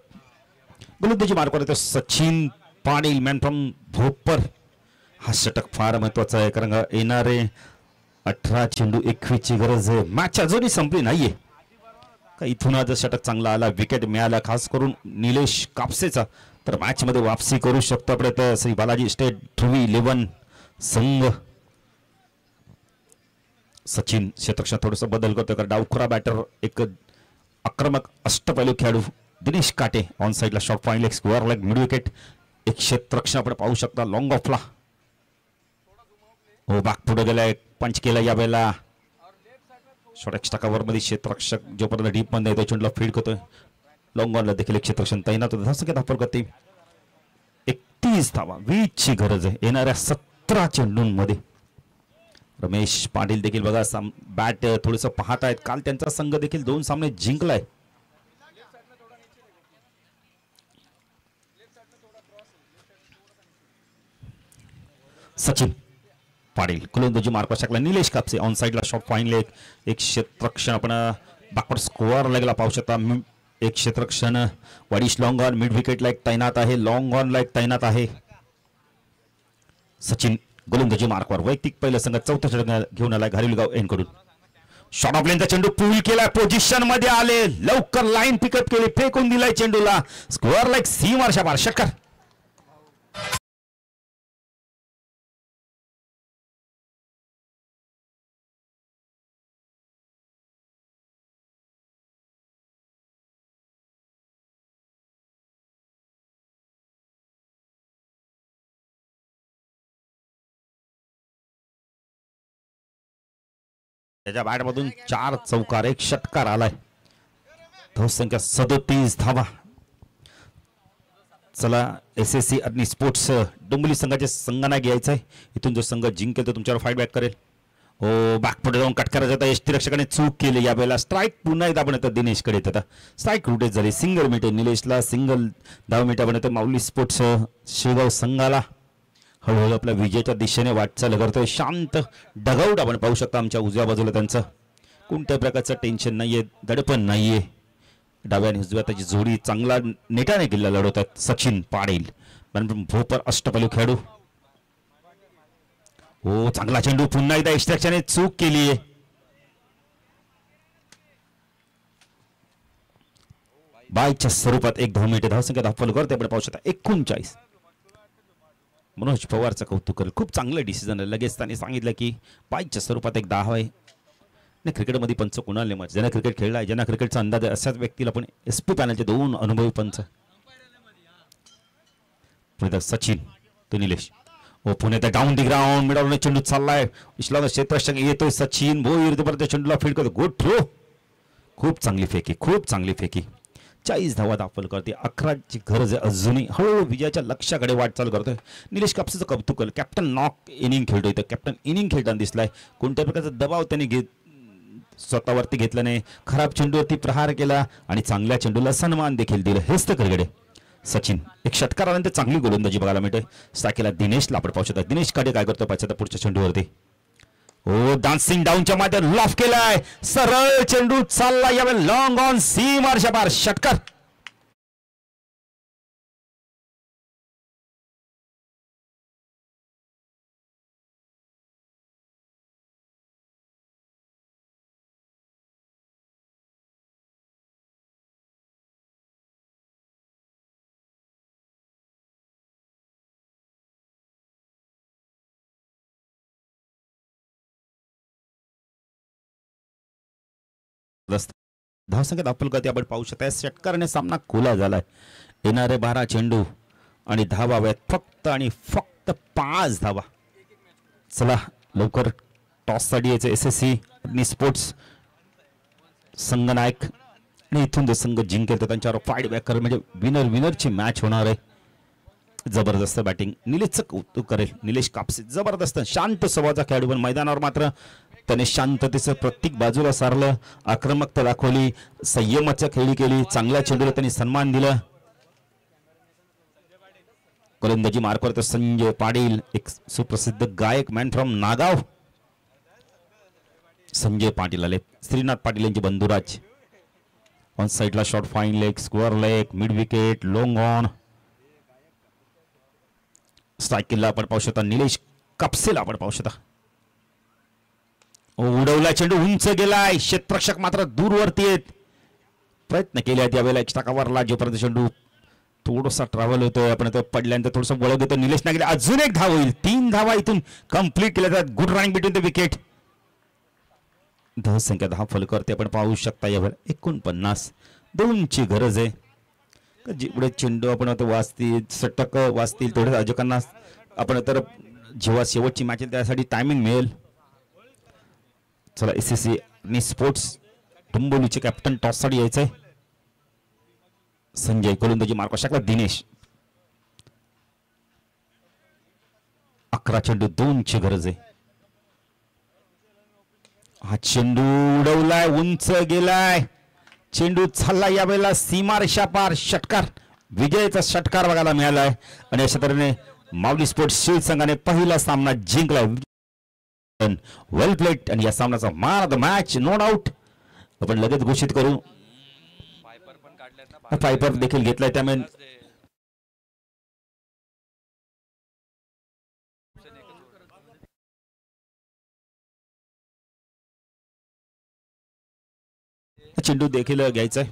[SPEAKER 2] गोलंदाजी मार्कवर सचिन पाटील मॅन फ्रॉम भोपर. हा षटक फार महत्वाचा आहे, कारण येणारे 18 चेंडू 21 ची गरज आहे. मॅच अजूनही संपली नाहीये. इथून आज षटक चांगला आला, विकेट मिळाला खास करून निलेश कापसेचा, तर मॅच मध्ये वापसी करू शकतो आपले तर श्री बालाजी स्टेट ध्रुवी 11 संघ. सचिन क्षेत्रक्षण थोडस बदल करतोय, कारण डावखुरा बॅटर एक आक्रमक अष्टपैलू खेळाडू दिनेश काटे ऑन साइडला short point leg, square leg, mid wicket. एक क्षेत्रक्षण आपण पाहू शकता लॉंग ऑफला. हो, बाग पुढे गेलाय, पंच केला यावेळेला. शॉर्ट एक्स्ट्रा कव्हर मध्ये क्षेत्ररक्षक जोपर्यंत डीप मध्ये येतो चेंडूला फीड करतोय. लॉंग ऑनला देखील एक क्षेत्ररक्षण तैनात होतं. धावसंख्या धावफल करते 31 धावा, 20 ची गरज आहे येणाऱ्या 17 चेंडूंमध्ये. रमेश पाटील देखील बघा बॅट थोडस पाहत आहेत. काल त्यांचा संघ देखील 2 सामने जिंकलाय. सचिन पाटील गोलंदाजी मार्क शकला. निलेश कापसे ऑन साइडला शॉर्ट पॉइंट लेग, एक क्षेत्ररक्षण आपण बॅकवर्ड स्कोअर लेगला पाहू शकता. एक क्षेत्ररक्षण वाडीश लॉंग ऑन, मिड विकेटला एक तैनात आहे, लॉंग ऑनला एक तैनात आहे. सचिन गोलंदाजी मार्कवर वैयक्तिक पहिलं संघ 4था षटक घेऊन आलाय घारीलगाव एन कडून. शॉर्ट ऑफ लेनचा चेंडू पूल केलाय, पोझिशन मध्ये आले, लवकर लाईन पिकअप केली, फेकून दिलाय चेंडूला, स्कोअर लाईक सीमारशा पार, षटकार. त्याच्या बॅटमधून 4 चौकार 1 षटकार आलाय. धावसंख्या 37 धावा. चला SSC अग्नि स्पोर्ट्स डोंबिवली संघाचे संघनायक घ्यायचा आहे. इथून जो संघ जिंकेल तो तुमच्यावर फाईट बॅक करेल. हो बॅकपुढे जाऊन कट करायचा होता. यष्टीरक्षकाने चूक केली. यावेळेला स्ट्राईक पुन्हा एकदा बनवतात दिनेशकडे येत आता. स्ट्राईक रुटेज झाली. सिंगल मिटे निलेशला सिंगल धाव मिटा बनवते. माऊली स्पोर्ट्स शेगाव संघाला हळूहळू आपल्या विजयाच्या दिशेने वाटचाल करतोय. शांत डगआउट आपण पाहू शकता आमच्या उजव्या बाजूला. त्यांचं कोणत्याही प्रकारचं टेन्शन नाहीये, दडपण नाहीये. डाव्या आणि उजव्या त्याची जोडी चांगला नेटाने किल्ला लढवतात. सचिन पाटील भोपर अष्टपैलू खेळाडू. हो चांगला चेंडू. पुन्हा एकदा एक्स्ट्रॅक्शनने चूक केली आहे. बायच्या स्वरूपात 1 धाव मिळते. धावसंख्या धावफल करते आपण पाहू शकता 39. मनोज पवारचं कौतुक करेल. खूप चांगलं डिसिजन आहे. लगेच त्याने सांगितलं की बायच्या स्वरूपात 1 धाव आहे. नाही क्रिकेटमध्ये पंच कुणाला नाही. ज्यांना क्रिकेट खेळला आहे, ज्यांना क्रिकेटचा अंदाज आहे, अशाच व्यक्तीला पण SP पॅनलचे 2 अनुभवी पंच. सचिन तो निलेश. हो पुणे त्या डाऊन दी ग्राउंड मिडॉल चेंडू चाललाय. इस्लाम क्षेत्ररक्षक येतोय. सचिन भोईर चेंडूला फीड करतो. Good throw. खूप चांगली फेकी. खूप चांगली फेकी. 40 धावा दाखल करते. 11ची गरज आहे अजूनही. हळूहळू विजयाच्या लक्ष्याकडे वाटचाल करतोय. निलेश कापसेचं कौतुक केलं. कॅप्टन नॉक इनिंग खेळतोय. तर कॅप्टन इनिंग खेळताना दिसलाय. कोणत्या प्रकारचा दबाव त्याने स्वतःवरती घेतला नाही. खराब चेंडूवरती प्रहार केला आणि चांगल्या चेंडूला सन्मान देखील दिला. हेच तर क्रिकेट आहे. सचिन 1 षटकार आल्यानंतर चांगली गोलंदाजी बघायला मिळते. साकेला दिनेशला आपण पाहू शकता. दिनेश काडे काय करतो पाहिजे पुढच्या चेंडूवरती. हो डान्सिंग डाऊनच्या माध्यम लॉफ केलाय. सरळ चेंडू चालला. यावेळी लॉंग ऑन सीमारच्या पार षटकार. धावसंख्या दाखल करते आपण पाहू शकता. षटकाराने सामना खुला झालाय. येणारे 12 चेंडू आणि धावा हव्यात फक्त आणि फक्त 5 धावा. चला लवकर टॉस साठी यायचं. SSC अग्नि स्पोर्ट्स संघनायक आणि इथून जो संघ जिंकेल तर त्यांच्यावर फाईट बॅक करेल. म्हणजे विनरची मॅच होणार आहे. जबरदस्त बॅटिंग. निलेशचं कौतुक करेल. निलेश कापसे जबरदस्त शांत स्वभावाचा खेळाडू. पण मैदानावर मात्र त्याने शांततेचं प्रत्येक बाजूला सारलं. आक्रमकता दाखवली. संयमाच्या खेळी केली. चांगल्या चेंडूला त्यांनी सन्मान दिला. गोलंदाजी मार्क करतो संजय पाटील. एक सुप्रसिद्ध गायक मॅन फ्रॉम नागाव संजय पाटील आले. श्रीनाथ पाटील यांचे बंधुराज. ऑन साइडला short fine leg square leg mid wicket long on. स्ट्राईकला आपण पाहू शकता. निलेश कापसेला आपण पाहू शकता. उडवला चेंडू उंच गेलाय. क्षेत्ररक्षक मात्र दूरवरती आहेत. प्रयत्न केले त्यावेळेला एक्स्ट्रा कव्हरला. जोपर्यंत चेंडू थोडासा ट्रॅव्हल होतोय आपण पडल्यानंतर थोडस वळ घेतो. निलेश नागेले अजून 1 धाव होईल. 3 धावा इथून कंप्लीट केल्या जातात. Good running between the wicket. धावसंख्या 10 फल करते आपण पाहू शकता. यावर 49 2ची गरज आहे. जेवढे चेंडू आपण वाचतील षटक वाचतील तेवढे अजकांना आपण तर जेव्हा शेवटची मॅच आहे त्यासाठी टायमिंग मिळेल. चला SSC आणि स्पोर्ट्स डोंबिवलीचे कॅप्टन टॉस साठी यायचंय. संजय गोलंदाजी मार्क शकला. दिनेश 11 चेंडू 2ची गरज आहे. हा चेंडू उडवलाय. उंच गेलाय. चेंडू चालला. यावेळेला सीमारेषा पार षटकार. विजयाचा षटकार बघायला मिळालाय. आणि अशा तऱ्हेने माऊली स्पोर्ट्स शिल्ड संघाने पहिला सामना जिंकलाय. वेल प्लेड. आणि या सामन्याचा man of the match no doubt आपण लगेच घोषित करू. फायपर देखील घेतलाय. त्यामुळे चेंडू देखील घ्यायचा आहे.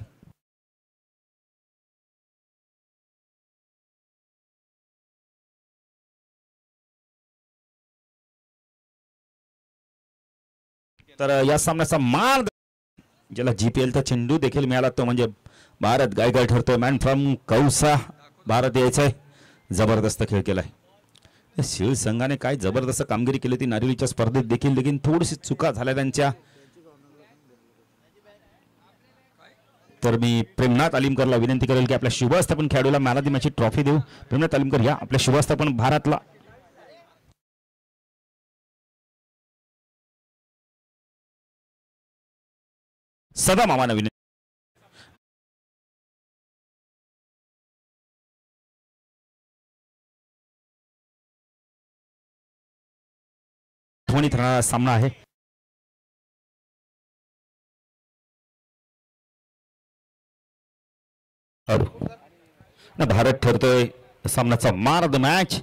[SPEAKER 2] तर या सामन्याचा मार ज्याला GPLचा चेंडू देखील मिळाला तो म्हणजे भारत गायकवाड ठरतोय. मॅन फ्रॉम कौसा भारत यायचंय. जबरदस्त खेळ केलाय. शिळ संघाने काय जबरदस्त कामगिरी केली ती नारिवलीच्या स्पर्धेत देखील थोडीशी चुका झाल्या त्यांच्या. तर मी प्रेमनाथ अलीमकरला विनंती करेल की आपल्या शुभस्थापन खेळाडूला मॅन ऑफ द मॅचची ट्रॉफी देऊ. प्रेमनाथ अलीमकर या आपल्या शुभस्थापन भारतला. सदा मामाना विनंती. आठवणीत राहणारा सामना आहे. ना भारत ठरतोय सामन्याचा man of the match.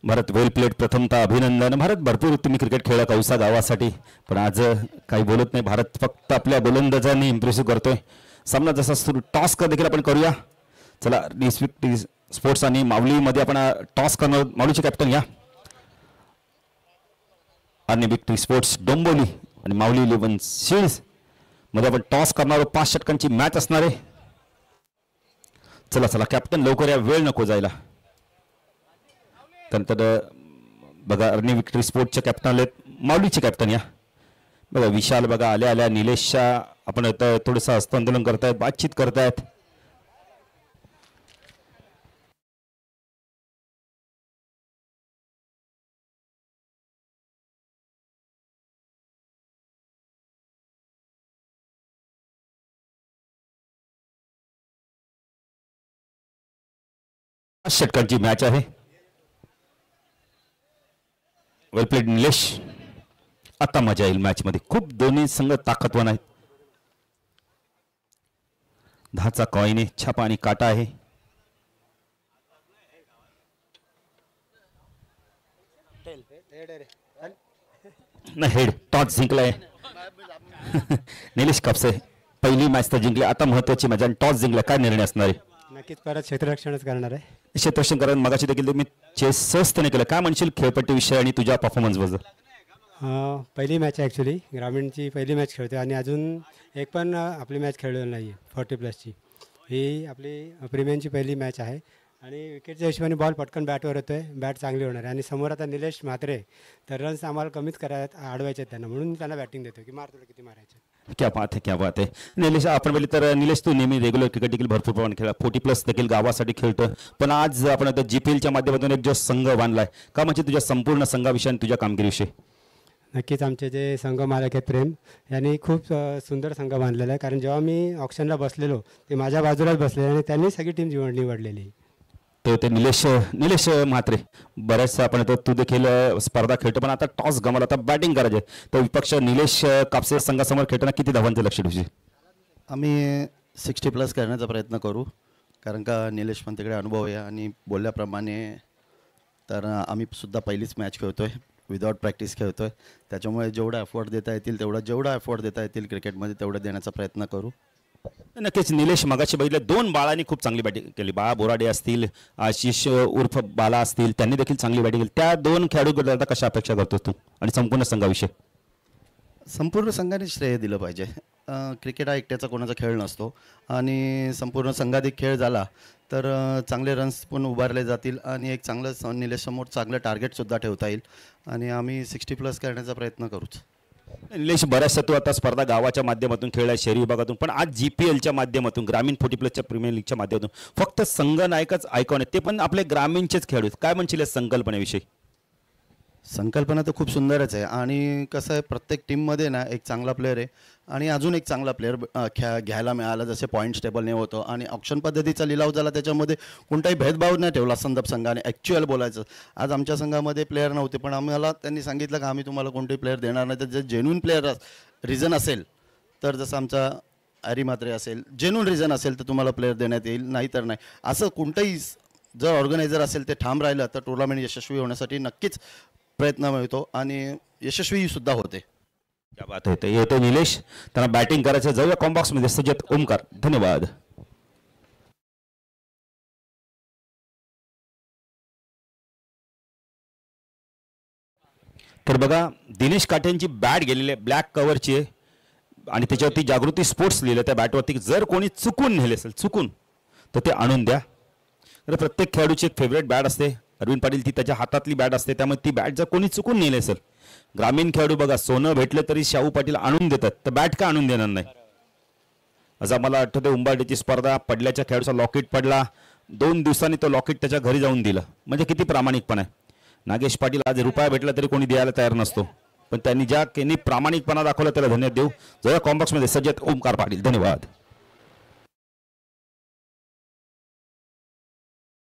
[SPEAKER 2] Bharat well played. प्रथमतः अभिनंदन. भारत भरपूर तुम्ही क्रिकेट खेळला कौसा गावासाठी, पण आज काही बोलत नाही. भारत फक्त आपल्या गोलंदाजांनी इम्प्रेसिव्ह करतोय. सामना जसा सुरू टॉस देखील आपण करूया. चला डिस्ट्रिक्ट स्पोर्ट्स आणि मावलीमध्ये आपण टॉस करणार. मावलीचे कॅप्टन या. आणि विक्ट्री स्पोर्ट्स डोंबोली आणि माऊली 11 शील्ड्स मध्ये आपण टॉस करणार. 5 षटकांची मॅच असणार आहे. चला चला कॅप्टन लवकर या, वेळ नको जायला. त्यानंतर बघा अर्नी विक्ट्री स्पोर्ट्सचे कॅप्टन आलेत. माऊलीचे कॅप्टन या. बघा विशाल बघा आल्या आल्या निलेशच्या आपण थोडंसं हस्तांदोलन करतायत, बातचीत करतायत. षटकांची मॅच आहे. वेल प्लेड निलेश. आता मजा येईल मॅच मध्ये. खूप दोन्ही संघ ताकदवान आहेत. 10चा कॉइन आहे, छापा आणि काटा आहे. ना हेड टॉस जिंकलाय. निलेश कापसे पहिली मॅच तर जिंकली. आता महत्वाची मॅच आणि टॉस जिंकला. काय निर्णय असणार आहे?
[SPEAKER 3] नक्कीच परत क्षेत्ररक्षणच करणार आहे.
[SPEAKER 2] क्षेत्ररक्षण कारण मगाशी देखील मी चेस स्वस्त नाही केलं. काय म्हणशील खेळपट्टी विषय आणि तुझ्या परफॉर्मन्स बद्दल?
[SPEAKER 3] पहिली मॅच आहे ॲक्च्युली. ग्रामीणची पहिली मॅच खेळते आणि अजून एक पण आपली मॅच खेळलेली नाही आहे 40+ची. ही आपली प्रीमियमची पहिली मॅच आहे आणि विकेटच्या हिशोबाने बॉल पटकन बॅटवर येतो आहे. बॅट चांगली होणार आहे आणि समोर आता निलेश म्हात्रे. तर रन्स आम्हाला कमीच अडवायचे आहेत त्यांना, म्हणून त्यांना बॅटिंग देतो की मार तुला किती मारायचे.
[SPEAKER 2] क्या बात आहे, क्या बात आहे. निलेश आपण बोलले तर निलेश तू नेहमी रेग्युलर क्रिकेट देखील भरपूर प्रमाणात खेळला. 40+ देखील गावासाठी खेळतो. पण आज आपण आता GPLच्या माध्यमातून एक जो संघ बांधलाय, का म्हणजे तुझ्या संपूर्ण संघाविषयी आणि तुझ्या कामगिरीविषयी?
[SPEAKER 3] नक्कीच आमचे जे संघ मालक आहेत प्रेम यांनी खूप सुंदर संघ बांधलेला आहे. कारण जेव्हा मी ऑप्शनला बसलेलो ते माझ्या बाजूलाच बसलेले आणि त्यांनी सगळी टीम निवडलेली.
[SPEAKER 2] ते निलेश म्हात्रे. बऱ्याचशा आपण तू देखील स्पर्धा खेळतो, पण आता टॉस गमावला, आता बॅटिंग करायचे. तर विपक्ष निलेश कापसे संघासमोर खेळताना किती धावांचं लक्ष ठेवशील?
[SPEAKER 4] आम्ही 60+ करण्याचा प्रयत्न करू, कारण का निलेश पण तिकडे अनुभव आहे आणि बोलल्याप्रमाणे तर आम्ही सुद्धा पहिलीच मॅच खेळतोय, विदाउट प्रॅक्टिस खेळतोय. त्याच्यामुळे जेवढा एफर्ट देता येतील जेवढा एफर्ट देता येतील क्रिकेटमध्ये तेवढं देण्याचा प्रयत्न करू.
[SPEAKER 2] नक्कीच निलेश मगाशी बघितलं 2 बाळांनी खूप चांगली बॅटिंग केली. बाळा बोराडे असतील, आशिष उर्फ बाला असतील, त्यांनी देखील चांगली बॅटिंग केली. त्या 2 खेळाडूकडे आता कशा अपेक्षा करतोस तू आणि संपूर्ण संघाविषयी?
[SPEAKER 4] संपूर्ण संघाने श्रेय दिलं पाहिजे. क्रिकेट हा एकट्याचा कोणाचा खेळ नसतो आणि संपूर्ण संघाधिक खेळ झाला तर चांगले रन्स पण उभारले जातील आणि एक चांगलं निलेशसमोर चांगलं टार्गेटसुद्धा ठेवता येईल आणि आम्ही 60+ करण्याचा प्रयत्न करूच.
[SPEAKER 2] निलेश बऱ्याचशा तू आता स्पर्धा गावाच्या माध्यमातून खेळलाय, शहरी विभागातून, पण आज GPLच्या माध्यमातून ग्रामीण 40+च्या प्रीमियर लीगच्या माध्यमातून फक्त संघनायकच आयकॉन आहेत, ते पण आपले ग्रामीणचेच खेळाडू. काय म्हणशील या संकल्पनेविषयी?
[SPEAKER 4] संकल्पना तर खूप सुंदरच आहे आणि कसं आहे प्रत्येक टीममध्ये ना एक चांगला प्लेअर आहे आणि अजून एक चांगला प्लेअर घ्यायला मिळाला. जसे पॉईंट्स टेबल नाही होतं आणि ऑप्शन पद्धतीचा लिलाव झाला, त्याच्यामध्ये कोणताही भेदभाव नाही ठेवला संदर्भ संघाने. ॲक्च्युअल बोलायचं, आज आमच्या संघामध्ये प्लेअर नव्हते पण आम्हाला त्यांनी सांगितलं की आम्ही तुम्हाला कोणतेही प्लेअर देणार नाही. तर जे जेन्युइन प्लेअर रिझन असेल तर जसं आमचा हॅरी म्हात्रे असेल, जेन्युइन रिझन असेल तर तुम्हाला प्लेअर देण्यात येईल, नाही तर नाही. असं कोणतंही जर ऑर्गनायझर असेल ते ठाम राहिलं तर टुर्नामेंट यशस्वी होण्यासाठी नक्कीच प्रयत्न मिळतो आणि यशस्वी सुद्धा होते.
[SPEAKER 2] क्या बात आहे. येतो निलेश, त्यांना बॅटिंग करायचं. जाऊया कॉम्बॉक्समध्ये. सज्जत ओमकार, धन्यवाद. तर बघा दिनेश काठेंची बॅट गेलेली आहे, ब्लॅक कव्हरची आहे आणि त्याच्यावरती जागृती स्पोर्ट्स लिहिलं त्या बॅटवरती. जर कोणी चुकून नेले असेल तर ते आणून द्या. तर प्रत्येक खेळाडूची एक फेवरेट बॅट असते. अरविंद पाटील ती त्याच्या हातातली बॅट असते, त्यामुळे ती बॅट जर कोणी चुकून नेली असेल ग्रामीण खेळाडू बघा सोनं भेटलं तरी शाहू पाटील आणून देतात, तर बॅट का आणून देणार नाही. असं मला आठवते उंबारठीची स्पर्धा पडल्याच्या खेळाडूचा लॉकेट पडला, 2 दिवसांनी तो लॉकेट त्याच्या घरी जाऊन दिलं. म्हणजे किती प्रामाणिकपणा आहे. नागेश पाटील आज रुपया भेटला तरी कोणी द्यायला तयार नसतो, पण त्यांनी ज्या प्रामाणिकपणा दाखवला त्याला धन्यवाद देऊ. जरा कॉम्बॉक्समध्ये सज्जत ओमकार पाटील. धन्यवाद.